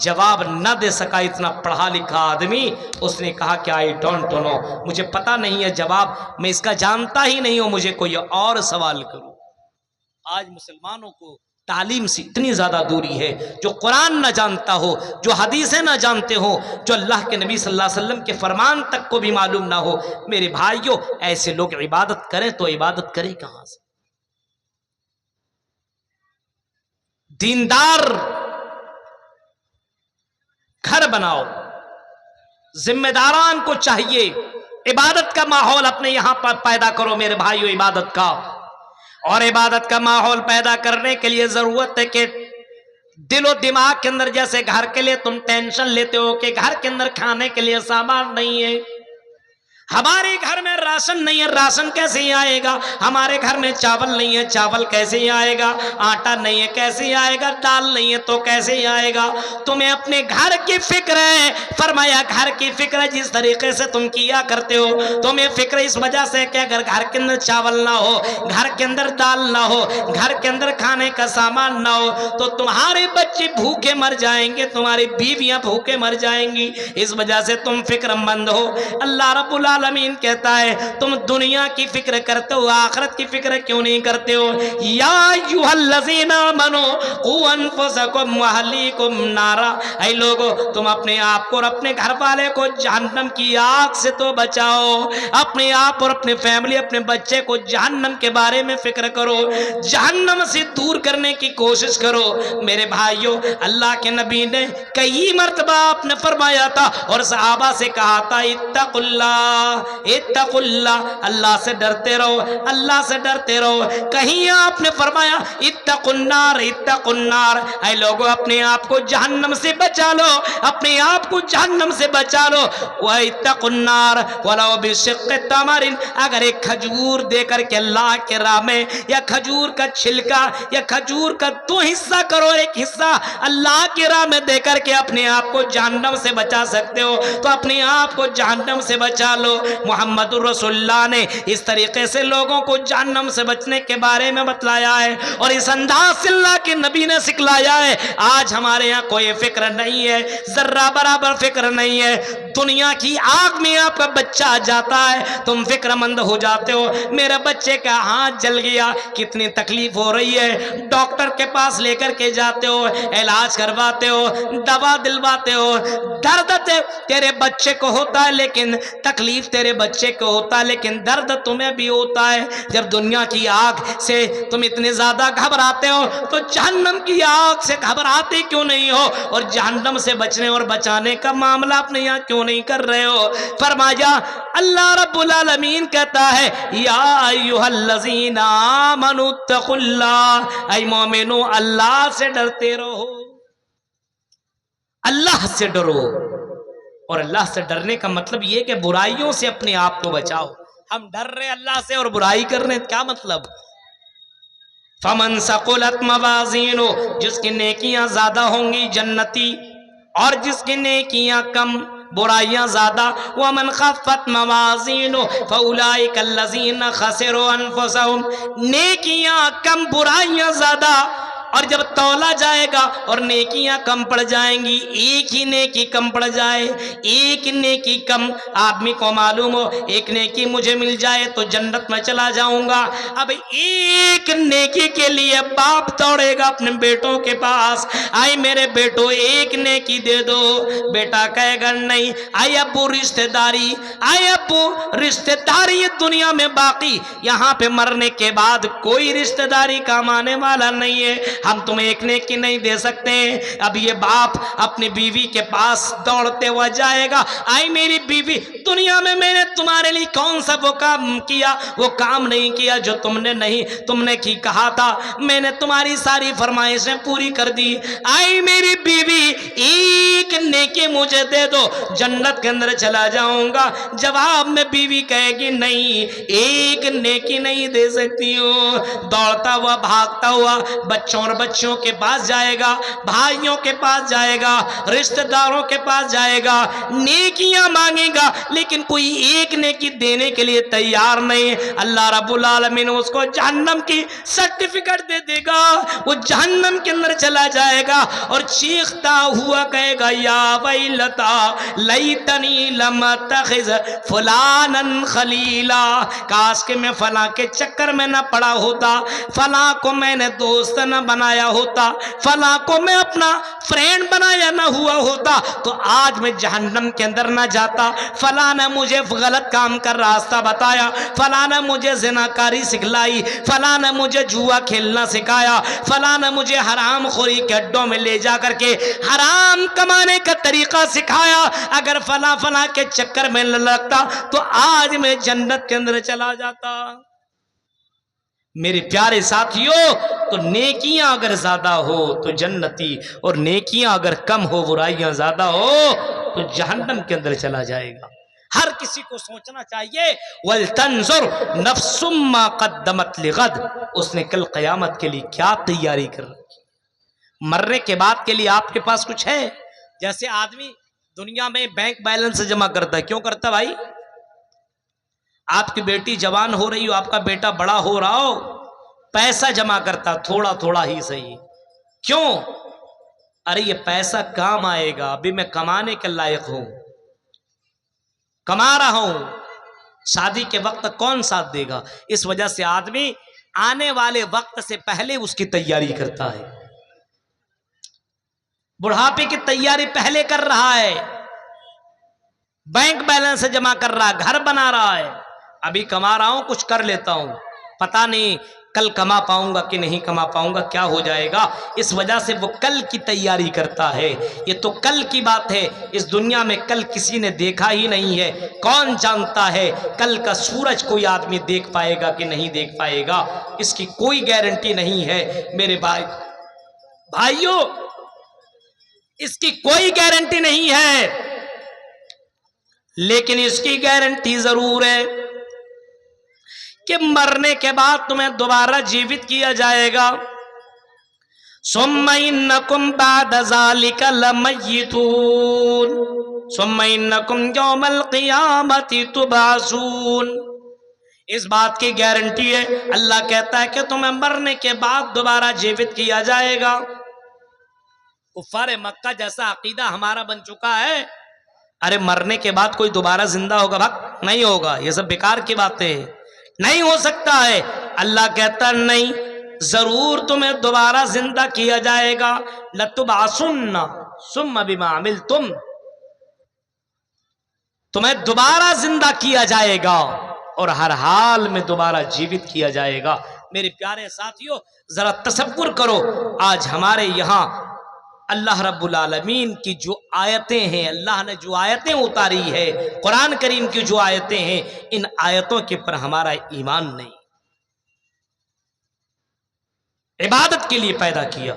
جواب نہ دے سکا اتنا پڑھا لکھا آدمی، اس نے کہا کہ آئی ڈونٹ نو، مجھے پتا نہیں ہے جواب، میں اس کا جانتا ہی نہیں ہوں، مجھے کوئی اور سوال کروں۔ آج مسلمانوں کو تعلیم سے اتنی زیادہ دوری ہے، جو قرآن نہ جانتا ہو، جو حدیثیں نہ جانتے ہو، جو اللہ کے نبی صلی اللہ علیہ وسلم کے فرمان تک کو بھی معلوم نہ ہو۔ میرے بھائیوں، ایسے لوگ عبادت کریں تو عبادت کریں کہاں سے؟ دیندار گھر بناؤ، ذمہ داران کو چاہیے عبادت کا ماحول اپنے یہاں پر پیدا کرو۔ میرے بھائیوں، عبادت کا اور عبادت کا ماحول پیدا کرنے کے لیے ضرورت ہے کہ دل و دماغ کے اندر، جیسے گھر کے لیے تم ٹینشن لیتے ہو کہ گھر کے اندر کھانے کے لیے سامان نہیں ہے، ہمارے گھر میں راشن نہیں ہے، راشن کیسے آئے گا؟ ہمارے گھر میں چاول نہیں ہے، چاول کیسے آئے گا؟ آٹا نہیں ہے، کیسے آئے گا؟ دال نہیں ہے تو کیسے آئے گا؟ تمہیں اپنے گھر کی فکر ہے، فرمایا گھر کی فکر جس طریقے سے تم کیا کرتے ہو، تمہیں فکر اس وجہ سے کہ اگر گھر کے اندر چاول نہ ہو، گھر کے اندر دال نہ ہو، گھر کے اندر کھانے کا سامان نہ ہو تو تمہارے بچے بھوکے مر جائیں گے، تمہاری بیویاں بھوکے مر جائیں گی، اس وجہ سے تم فکر مند ہو۔ اللہ رب العالمین کہتا ہے تم دنیا کی فکر کرتے ہو، آخرت کی فکر کیوں نہیں کرتے ہو؟ یا ایھا الذین آمنوا قوا انفسکم واہلیکم نارا، اے لوگو تم اپنے آپ کو اور اپنے گھر والے کو جہنم کی آگ سے تو بچاؤ، اپنے آپ اور اپنے فیملی اپنے بچے کو جہنم کے بارے میں فکر کرو، جہنم سے دور کرنے کی کوشش کرو۔ میرے بھائیوں، اللہ کے نبی نے کئی مرتبہ آپ نے فرمایا تھا اور صحابہ سے کہا تھا اتقوا اللہ، اتقوا اللہ، اللہ سے ڈرتے رہو، اللہ سے ڈرتے رہو۔ کہیں آپ نے فرمایا اتقوا النار، اتقوا النار، اے لوگو اپنے آپ کو جہنم سے بچا لو، اپنے آپ کو جہنم سے بچا لو۔ وَاتَّقُوا النَّارَ وَلَوْ بِشِقِّ تَمْرٍ، اگر ایک کھجور دے کر کے اللہ کے راہ میں، یا کھجور کا چھلکا یا کھجور کا دو حصہ کرو، ایک حصہ اللہ کے راہ میں دے کر کے اپنے آپ کو جہنم سے بچا سکتے ہو تو اپنے آپ کو جہنم سے بچا لو۔ محمد رسول اللہ نے اس طریقے سے لوگوں کو جہنم سے بچنے کے بارے میں بتلایا ہے اور اس انداز سے اللہ کے نبی نے سکھلایا ہے۔ آج ہمارے یہاں کوئی فکر نہیں ہے، ذرہ برابر فکر نہیں ہے۔ دنیا کی آگ میں آپ کا بچہ جاتا ہے تم فکر مند ہو جاتے ہو، میرے بچے کا ہاتھ جل گیا، کتنی تکلیف ہو رہی ہے، ڈاکٹر کے پاس لے کر کے جاتے ہو، علاج کرواتے ہو، دوا دلواتے ہو، درد تیرے بچے کو ہوتا ہے لیکن تکلیف تیرے بچے کو ہوتا ہے لیکن درد تمہیں بھی ہوتا ہے۔ جب دنیا کی آگ سے تم اتنے زیادہ گھبراتے ہو تو جہنم کی آگ سے گھبراتے کیوں نہیں ہو؟ اور جہنم سے بچنے اور بچانے کا معاملہ اپنے یہاں کیوں نہیں کر رہے ہو؟ فرمایا اللہ رب العالمین کہتا ہے یا ایھا الذین آمنوا اتقوا اللہ، اے مومنو اللہ سے ڈرتے رہو، اللہ سے ڈرو۔ اور اللہ سے ڈرنے کا مطلب یہ کہ برائیوں سے اپنے آپ کو بچاؤ۔ ہم ڈر رہے اللہ سے اور برائی کر رہے ہیں، کیا مطلب؟ فمن ثقلت موازینہ، جس کی نیکیاں زیادہ ہوں گی جنتی، اور جس کی نیکیاں کم برائیاں زیادہ۔ ومن خفت موازینہ فاولئک الذین خسروا انفسهم، نیکیاں کم برائیاں زیادہ، اور جب تولا جائے گا اور نیکیاں کم پڑ جائیں گی، ایک ہی نیکی کم پڑ جائے، ایک نیکی کم، آدمی کو معلوم ہو ایک نیکی مجھے مل جائے تو جنت میں چلا جاؤں گا، اب ایک نیکی کے لیے باپ دوڑے گا اپنے بیٹوں کے پاس، آئے میرے بیٹو ایک نیکی دے دو، بیٹا کہے گا نہیں، آئے ابو رشتہ داری، آئے ابو رشتہ داری دنیا میں باقی، یہاں پہ مرنے کے بعد کوئی رشتہ داری کام آنے والا نہیں ہے، ہم تمہیں ایک نیکی نہیں دے سکتے۔ اب یہ باپ اپنی بیوی کے پاس دوڑتے ہوا جائے گا، آئی میری بیوی، دنیا میں میں نے تمہارے لیے کون سا وہ کام کیا، وہ کام نہیں کیا جو تم نے کی کہا تھا، میں نے تمہاری ساری فرمائشیں پوری کر دی، آئی میری بیوی ایک نیکی مجھے دے دو، جنت کے اندر چلا جاؤں گا۔ جواب میں بیوی کہے گی نہیں، ایک نیکی نہیں دے سکتی ہوں، دوڑتا ہوا بھاگتا ہوا بچوں اور بچوں کے پاس جائے گا، بھائیوں کے پاس جائے گا، رشتہ داروں کے پاس جائے گا، نیکیاں مانگے گا لیکن کوئی ایک نیکی دینے کے لیے تیار نہیں۔ اللہ رب العالمین اس کو جہنم کی سرٹیفکیٹ دے دے گا، وہ جہنم کے اندر چلا جائے گا اور چیختا ہوا کہے گا یا ویلتا لیتنی لم اتخذ فلانا خلیلا، کاش کہ میں فلاں کے چکر میں نہ پڑا ہوتا، فلاں کو میں نے دوست نہ بنایا ہوتا، فلاں کو میں اپنا فرینڈ بنایا نہ ہوا ہوتا تو آج میں جہنم کے اندر نہ جاتا، فلاں نے مجھے غلط کام کا راستہ بتایا، فلاں نے مجھے زناکاری سکھلائی، فلاں نے مجھے جوا کھیلنا سکھایا، فلاں نے مجھے حرام خوری کے اڈوں میں لے جا کر کے حرام کمانے کا طریقہ سکھایا، اگر فلاں کے چکر میں نہ لگتا تو آج میں جنت کے اندر چلا جاتا۔ میرے پیارے ساتھیوں، تو نیکیاں اگر زیادہ ہو تو جنتی، اور نیکیاں اگر کم ہو برائیاں زیادہ ہو تو جہنم کے اندر چلا جائے گا۔ ہر کسی کو سوچنا چاہیے وَلْتَنْظُرْ نَفْسٌ مَّا قَدَّمَتْ لِغَدٍ، اس نے کل قیامت کے لیے کیا تیاری کر رکھی، مرنے کے بعد کے لیے آپ کے پاس کچھ ہے؟ جیسے آدمی دنیا میں بینک بیلنس جمع کرتا ہے، کیوں کرتا بھائی؟ آپ کی بیٹی جوان ہو رہی ہو، آپ کا بیٹا بڑا ہو رہا ہو، پیسہ جمع کرتا تھوڑا تھوڑا ہی صحیح، کیوں؟ ارے یہ پیسہ کام آئے گا، ابھی میں کمانے کے لائق ہوں، کما رہا ہوں، شادی کے وقت کون ساتھ دے گا؟ اس وجہ سے آدمی آنے والے وقت سے پہلے اس کی تیاری کرتا ہے، بڑھاپے کی تیاری پہلے کر رہا ہے، بینک بیلنس جمع کر رہا ہے، گھر بنا رہا ہے، ابھی کما رہا ہوں، کچھ کر لیتا ہوں، پتہ نہیں کل کما پاؤں گا کہ نہیں کما پاؤں گا، کیا ہو جائے گا، اس وجہ سے وہ کل کی تیاری کرتا ہے۔ یہ تو کل کی بات ہے، اس دنیا میں کل کسی نے دیکھا ہی نہیں ہے، کون جانتا ہے کل کا سورج کوئی آدمی دیکھ پائے گا کہ نہیں دیکھ پائے گا، اس کی کوئی گارنٹی نہیں ہے میرے بھائیوں، اس کی کوئی گارنٹی نہیں ہے، لیکن اس کی گارنٹی ضرور ہے کہ مرنے کے بعد تمہیں دوبارہ جیوت کیا جائے گا۔ ثم انکم بعد ذالک لمیتون ثم انکم یوم القیامت تبعثون، اس بات کی گارنٹی ہے، اللہ کہتا ہے کہ تمہیں مرنے کے بعد دوبارہ جیوت کیا جائے گا۔ کفار مکہ جیسا عقیدہ ہمارا بن چکا ہے، ارے مرنے کے بعد کوئی دوبارہ زندہ ہوگا؟ بھگ نہیں ہوگا، یہ سب بیکار کی باتیں، نہیں ہو سکتا ہے۔ اللہ کہتا نہیں، ضرور تمہیں دوبارہ زندہ کیا جائے گا، لَتُبْعَثُنَّ ثُمَّ بِمَا عَمِلْتُمْ، تمہیں دوبارہ زندہ کیا جائے گا اور ہر حال میں دوبارہ جیوت کیا جائے گا۔ میرے پیارے ساتھیوں، ذرا تصور کرو، آج ہمارے یہاں اللہ رب العالمین کی جو آیتیں ہیں، اللہ نے جو آیتیں اتاری ہے، قرآن کریم کی جو آیتیں ہیں، ان آیتوں کے پر ہمارا ایمان نہیں، عبادت کے لیے پیدا کیا،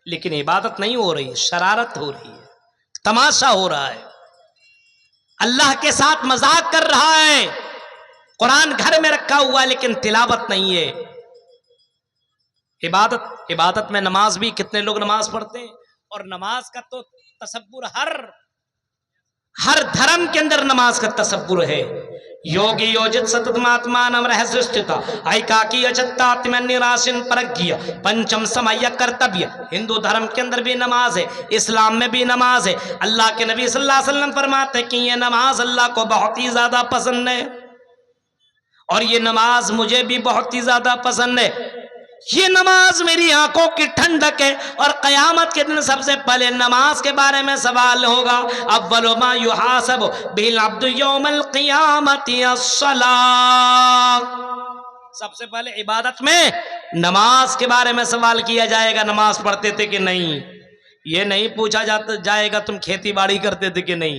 لیکن عبادت نہیں ہو رہی، شرارت ہو رہی ہے، تماشا ہو رہا ہے، اللہ کے ساتھ مذاق کر رہا ہے، قرآن گھر میں رکھا ہوا ہے لیکن تلاوت نہیں ہے۔ عبادت میں نماز بھی کتنے لوگ نماز پڑھتے ہیں، اور نماز کا تو تصور ہر دھرم کے اندر نماز کا تصور ہے۔ یوگی یوجت ستتماتمانم رہسستھتا ایکاکی اچتاتمن نراشن پرگیا پنچم سمیا کرتبیہ، ہندو دھرم کے اندر بھی نماز ہے، اسلام میں بھی نماز ہے۔ اللہ کے نبی صلی اللہ علیہ وسلم فرماتے ہیں کہ یہ نماز اللہ کو بہت ہی زیادہ پسند ہے، اور یہ نماز مجھے بھی بہت ہی زیادہ پسند ہے، یہ نماز میری آنکھوں کی ٹھنڈک ہے، اور قیامت کے دن سب سے پہلے نماز کے بارے میں سوال ہوگا، اول ما یحاسب بہ العبد یوم القیامت الصلاۃ، سب سے پہلے عبادت میں نماز کے بارے میں سوال کیا جائے گا، نماز پڑھتے تھے کہ نہیں، یہ نہیں پوچھا جائے گا تم کھیتی باڑی کرتے تھے کہ نہیں،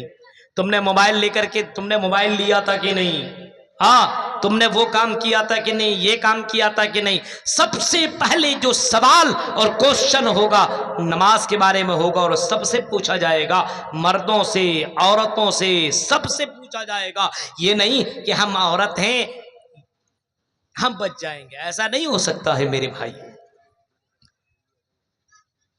تم نے موبائل لے کر کے تم نے موبائل لیا تھا کہ نہیں، ہاں تم نے وہ کام کیا تھا کہ نہیں، یہ کام کیا تھا کہ نہیں۔ سب سے پہلے جو سوال اور کوشچن ہوگا نماز کے بارے میں ہوگا، اور سب سے پوچھا جائے گا، مردوں سے عورتوں سے سب سے پوچھا جائے گا، یہ نہیں کہ ہم عورت ہیں ہم بچ جائیں گے، ایسا نہیں ہو سکتا ہے میرے بھائی۔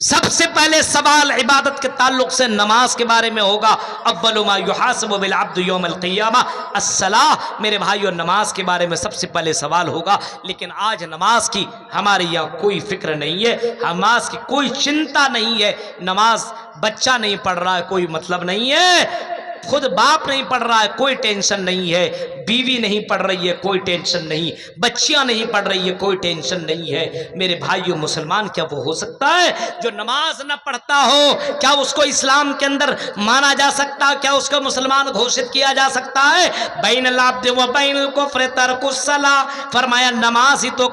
سب سے پہلے سوال عبادت کے تعلق سے نماز کے بارے میں ہوگا، اول ما یحاسب بالعبد یوم القیامہ الصلاۃ، میرے بھائیو نماز کے بارے میں سب سے پہلے سوال ہوگا، لیکن آج نماز کی ہمارے یہاں کوئی فکر نہیں ہے، نماز کی کوئی چنتا نہیں ہے، نماز بچہ نہیں پڑھ رہا ہے کوئی مطلب نہیں ہے، خود باپ نہیں پڑھ رہا ہے کوئی ٹینشن نہیں ہے، بیوی نہیں پڑھ رہی ہے کوئی ٹینشن نہیں، بچیاں نہیں پڑھ رہی ہے کوئی ٹینشن نہیں ہے۔ میرے بھائیو مسلمان کیا وہ ہو سکتا ہے جو نماز نہ پڑھتا ہو؟ کیا اس کو اسلام کے اندر مانا جا سکتا؟ کیا اس کو مسلمان گھوشت کیا جا سکتا ہے؟ بین العبد و بین الکفر ترک الصلاۃ، فرمایا نماز ہی تو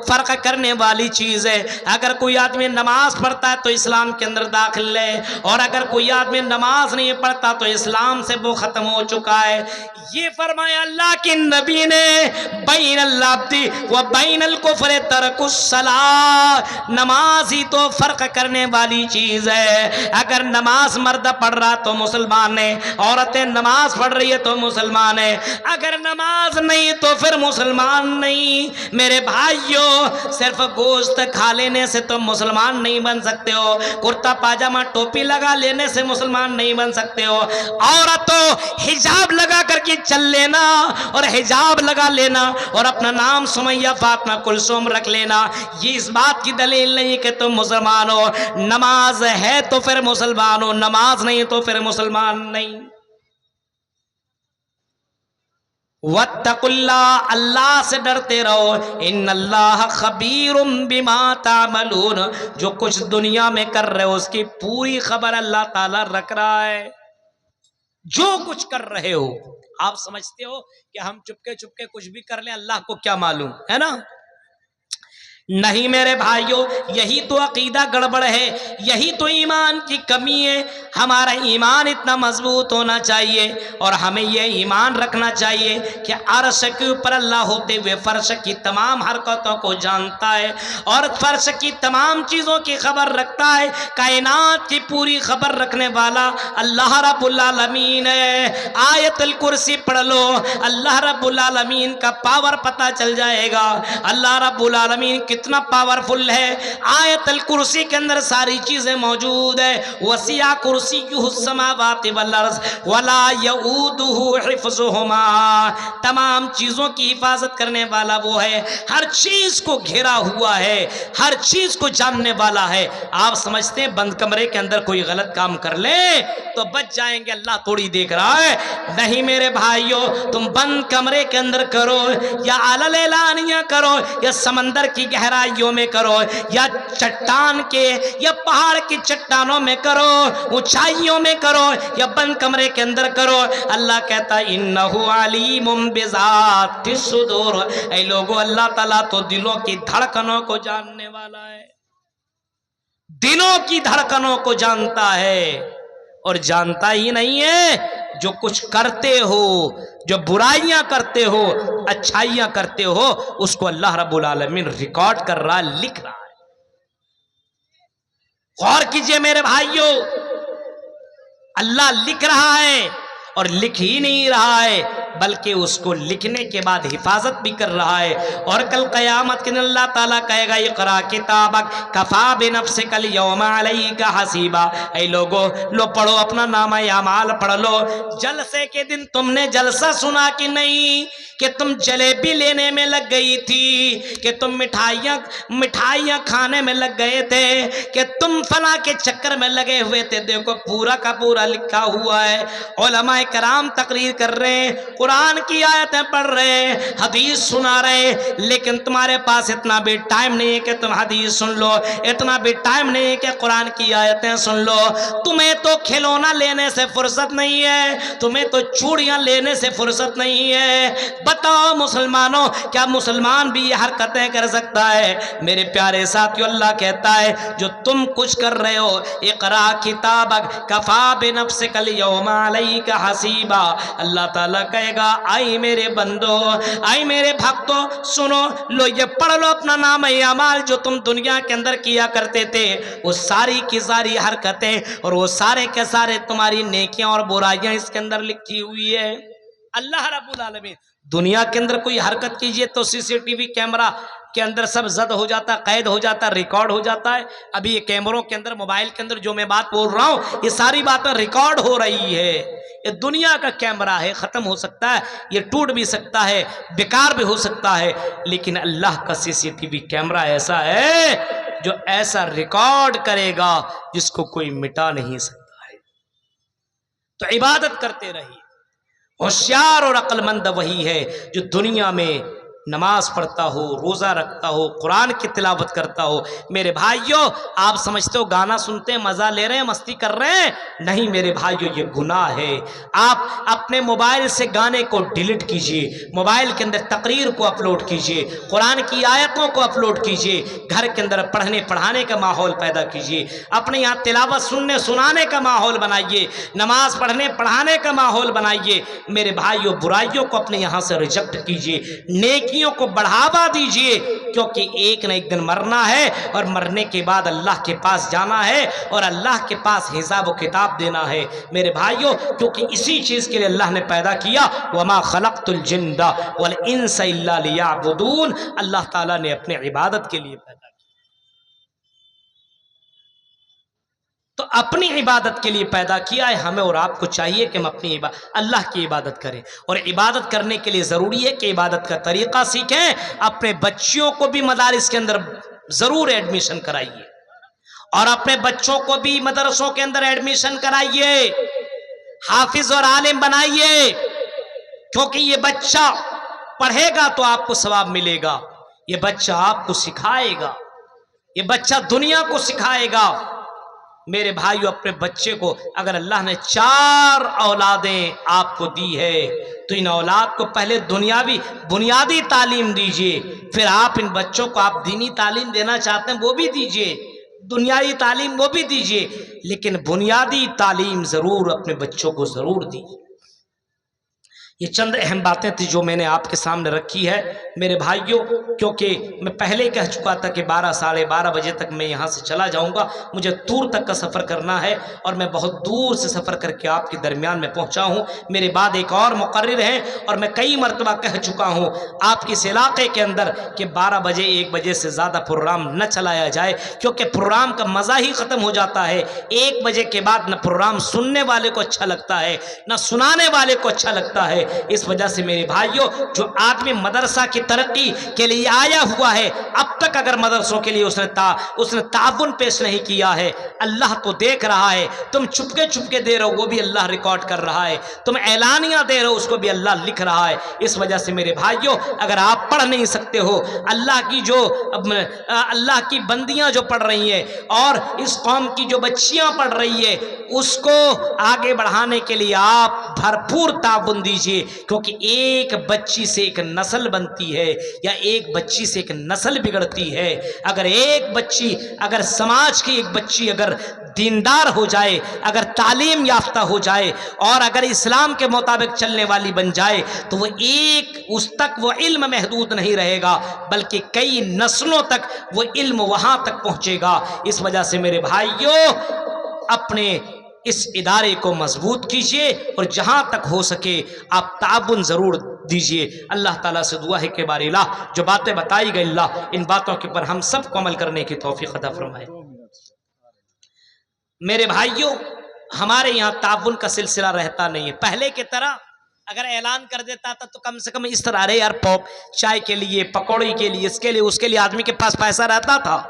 فرق کرنے والی چیز ہے، اگر کوئی آدمی نماز پڑھتا ہے تو اسلام کے اندر داخل ہے، اور اگر کوئی آدمی نماز نہیں پڑھتا تو اسلام زبان سے وہ ختم ہو چکا ہے. یہ فرمایا اللہ کے نبی نے بین العبد و بین الکفر ترک الصلاۃ، نماز ہی تو فرق کرنے والی چیز ہے. اگر نماز مرد پڑھ رہا تو مسلمان ہے، عورتیں نماز پڑھ رہی ہے تو مسلمان ہے، اگر نماز نہیں تو پھر مسلمان نہیں. میرے بھائیوں، صرف گوشت کھا لینے سے تو مسلمان نہیں بن سکتے ہو، کرتا پاجامہ ٹوپی لگا لینے سے مسلمان نہیں بن سکتے ہو. عورتوں حجاب لگا کر کے چل لینا اور حجاب لگا لینا اور اپنا نام سمیہ فاطمہ کلثوم رکھ لینا، یہ اس بات کی دلیل نہیں کہ تم مسلمان ہو. نماز ہے تو پھر مسلمان ہو، نماز نہیں تو پھر مسلمان نہیں. واتقوا اللہ، اللہ سے ڈرتے رہو. ان اللہ خبیر بما تعملون، جو کچھ دنیا میں کر رہے ہو اس کی پوری خبر اللہ تعالی رکھ رہا ہے. جو کچھ کر رہے ہو آپ سمجھتے ہو کہ ہم چپکے چپکے کچھ بھی کر لیں، اللہ کو کیا معلوم ہے نا؟ نہیں میرے بھائیوں، یہی تو عقیدہ گڑبڑ ہے، یہی تو ایمان کی کمی ہے. ہمارا ایمان اتنا مضبوط ہونا چاہیے اور ہمیں یہ ایمان رکھنا چاہیے کہ عرش کے اوپر اللہ ہوتے ہوئے فرش کی تمام حرکتوں کو جانتا ہے اور فرش کی تمام چیزوں کی خبر رکھتا ہے. کائنات کی پوری خبر رکھنے والا اللہ رب العالمین ہے. آیت الکرسی پڑھ لو، اللہ رب العالمین کا پاور پتہ چل جائے گا. اللہ رب العالمین کتنا پاورفل ہے. آیت الکرسی کے اندر ساری چیزیں موجود ہے. وسیع کرسیہ السماوات والارض ولا یؤودہ حفظہما، تمام چیزوں کی حفاظت کرنے والا وہ ہے، ہر چیز کو گھیرا ہوا ہے، ہر چیز کو جاننے والا ہے. آپ سمجھتے ہیں بند کمرے کے اندر کوئی غلط کام کر لے تو بچ جائیں گے، اللہ تھوڑی دیکھ رہا ہے. نہیں میرے بھائیوں، تم بند کمرے کے اندر کرو یا اعلان اعلانیہ کرو یا سمندر کی گہرائیوں میں کرو یا چٹان کے یا پہاڑ کی چٹانوں میں کرو، اونچائیوں میں کرو یا بند کمرے کے اندر کرو، اللہ کہتا ہے انہ علیم بذات الصدور. اے لوگو، اللہ تعالیٰ تو دلوں کی دھڑکنوں کو جاننے والا ہے، دلوں کی دھڑکنوں کو جانتا ہے. اور جانتا ہی نہیں ہے، جو کچھ کرتے ہو، جو برائیاں کرتے ہو، اچھائیاں کرتے ہو، اس کو اللہ رب العالمین ریکارڈ کر رہا ہے، لکھ رہا ہے. غور کیجئے میرے بھائیوں، اللہ لکھ رہا ہے اور لکھ ہی نہیں رہا ہے بلکہ اس کو لکھنے کے بعد حفاظت بھی کر رہا ہے. اور کل قیامت کے دن اللہ تعالیٰ کہے گا اقرا کتابک کفا بنفسک اليوم علیک حسیبا. اے لوگو، لو پڑھو اپنا نامہ اعمال پڑھ لو. جلسے کے دن تم نے جلسہ سنا کہ نہیں؟ کہ تم جلیبی لینے میں لگ گئی تھی، کہ تم مٹھائیاں کھانے میں لگ گئے تھے، کہ تم فلاں کے چکر میں لگے ہوئے تھے. دیکھو پورا کا پورا لکھا ہوا ہے. علماء کرام تقریر کر رہے ہیں، قرآن کی آیتیں پڑھ رہے ہیں، حدیث سنا رہے ہیں، لیکن تمہارے پاس اتنا بھی ٹائم نہیں ہے کہ تم حدیث سن لو، اتنا بھی ٹائم نہیں ہے کہ قرآن کی آیتیں سن لو. تمہیں تو کھلونا لینے سے فرصت نہیں ہے، تمہیں تو چوڑیاں لینے سے فرصت نہیں ہے. بتاؤ مسلمانوں، کیا مسلمان بھی یہ حرکتیں کر سکتا ہے؟ میرے پیارے ساتھیو، اللہ کہتا ہے جو تم کچھ کر رہے ہو، اقرا کتابک کفا بنفسک اليوم علیک حسیبا. اللہ تعالیٰ کہے گا آئی میرے بندو، آئی میرے بھکتو، سنو، لو یہ پڑھ لو اپنا نام اعمال جو تم دنیا کے اندر کیا کرتے تھے، وہ ساری کی ساری حرکتیں اور وہ سارے کے سارے تمہاری نیکیاں اور برائیاں اس کے اندر لکھی ہوئی ہے. اللہ رب العالمین دنیا کے اندر کوئی حرکت کیجئے تو سی سی ٹی وی کیمرہ کے اندر سب زد ہو جاتا، قید ہو جاتا، ریکارڈ ہو جاتا ہے. ابھی یہ کیمروں کے اندر، موبائل کے اندر جو میں بات بول رہا ہوں، یہ ساری باتیں ریکارڈ ہو رہی ہے. یہ دنیا کا کیمرہ ہے، ختم ہو سکتا ہے، یہ ٹوٹ بھی سکتا ہے، بیکار بھی ہو سکتا ہے، لیکن اللہ کا سی سی ٹی وی کیمرہ ایسا ہے جو ایسا ریکارڈ کرے گا جس کو کوئی مٹا نہیں سکتا ہے. تو عبادت کرتے رہیے. ہوشیار اور عقل مند وہی ہے جو دنیا میں نماز پڑھتا ہو، روزہ رکھتا ہو، قرآن کی تلاوت کرتا ہو، میرے بھائیوں آپ سمجھتے ہو گانا سنتے ہیں، مزہ لے رہے ہیں، مستی کر رہے ہیں؟ نہیں میرے بھائیوں، یہ گناہ ہے۔ آپ اپنے موبائل سے گانے کو ڈیلیٹ کیجئے، موبائل کے اندر تقریر کو اپلوڈ کیجئے، قرآن کی آیتوں کو اپلوڈ کیجئے، گھر کے اندر پڑھنے پڑھانے کا ماحول پیدا کیجئے، اپنے یہاں تلاوت سننے سنانے کا ماحول بنائیے، نماز پڑھنے پڑھانے کا ماحول بنائیے۔ میرے بھائیوں برائیوں کو اپنے یہاں سے ریجیکٹ کیجئے، نیکیوں کو بڑھاوا دیجئے، کیونکہ ایک نہ ایک دن مرنا ہے، اور مرنے کے بعد اللہ کے پاس جانا ہے، اور اللہ کے پاس حساب و کتاب دینا ہے میرے بھائیوں، کیونکہ اسی چیز کے لیے اللہ نے پیدا کیا، وَمَا خَلَقْتُ الْجِنَّ وَالْإِنسَ إِلَّا لِيَعْبُدُونَ، اللہ تعالیٰ نے اپنے عبادت کے لیے پیدا کیا، تو اپنی عبادت کے لیے پیدا کیا ہے۔ ہمیں اور آپ کو چاہیے کہ ہم اپنی اللہ کی عبادت کریں، اور عبادت کرنے کے لیے ضروری ہے کہ عبادت کا طریقہ سیکھیں۔ اپنے بچیوں کو بھی مدارس کے اندر ضرور ایڈمیشن کرائیے، اور اپنے بچوں کو بھی مدرسوں کے اندر ایڈمیشن کرائیے، حافظ اور عالم بنائیے، کیونکہ یہ بچہ پڑھے گا تو آپ کو ثواب ملے گا، یہ بچہ آپ کو سکھائے گا، یہ بچہ دنیا کو سکھائے گا۔ میرے بھائیو اپنے بچے کو، اگر اللہ نے 4 اولادیں آپ کو دی ہے تو ان اولاد کو پہلے دنیاوی بنیادی تعلیم دیجئے، پھر آپ ان بچوں کو آپ دینی تعلیم دینا چاہتے ہیں وہ بھی دیجئے، دنیاوی تعلیم وہ بھی دیجئے، لیکن بنیادی تعلیم ضرور اپنے بچوں کو ضرور دیجئے۔ یہ چند اہم باتیں تھی جو میں نے آپ کے سامنے رکھی ہے میرے بھائیوں، کیونکہ میں پہلے کہہ چکا تھا کہ 12 ساڑھے 12 بجے تک میں یہاں سے چلا جاؤں گا، مجھے دور تک کا سفر کرنا ہے، اور میں بہت دور سے سفر کر کے آپ کے درمیان میں پہنچا ہوں۔ میرے بعد ایک اور مقرر ہیں، اور میں کئی مرتبہ کہہ چکا ہوں آپ کے اس علاقے کے اندر کہ 12 بجے 1 بجے سے زیادہ پروگرام نہ چلایا جائے، کیونکہ پروگرام کا مزہ ہی ختم ہو جاتا ہے۔ 1 بجے کے بعد نہ پروگرام سننے والے کو اچھا لگتا ہے، نہ سنانے والے کو اچھا لگتا ہے۔ اس وجہ سے میرے بھائیوں، جو آدمی مدرسہ کی ترقی کے لیے آیا ہوا ہے، اب تک اگر مدرسوں کے لیے اس نے تعاون پیش نہیں کیا ہے، اللہ تو دیکھ رہا ہے، تم چھپکے چھپکے دے رہو وہ بھی اللہ ریکارڈ کر رہا ہے، تم اعلانیہ دے رہو اس کو بھی اللہ لکھ رہا ہے۔ اس وجہ سے میرے بھائیوں، اگر آپ پڑھ نہیں سکتے ہو، اللہ کی بندیاں جو پڑھ رہی ہیں اور اس قوم کی جو بچیاں پڑھ رہی ہیں، اس کو آگے بڑھانے کے لیے آپ بھرپور تعاون دیجیے، کیونکہ ایک بچی سے ایک نسل بنتی ہے، یا ایک بچی سے ایک نسل بگڑتی ہے۔ اگر سماج کی ایک بچی اگر دیندار ہو جائے، اگر تعلیم یافتہ ہو جائے، اور اگر اسلام کے مطابق چلنے والی بن جائے، تو اس تک وہ علم محدود نہیں رہے گا، بلکہ کئی نسلوں تک وہ علم وہاں تک پہنچے گا۔ اس وجہ سے میرے بھائیوں، اپنے اس ادارے کو مضبوط کیجئے، اور جہاں تک ہو سکے آپ تعاون ضرور دیجئے۔ اللہ تعالیٰ سے دعا ہے کہ بار الہ جو باتیں بتائی گئی، اللہ ان باتوں کے اوپر ہم سب کو عمل کرنے کی توفیق عطا فرمائے۔ میرے بھائیوں، ہمارے یہاں تعاون کا سلسلہ رہتا نہیں ہے پہلے کی طرح۔ اگر اعلان کر دیتا تھا تو کم سے کم اس طرح، ارے یار چائے کے لیے، پکوڑی کے لیے، اس کے لیے آدمی کے پاس پیسہ رہتا تھا۔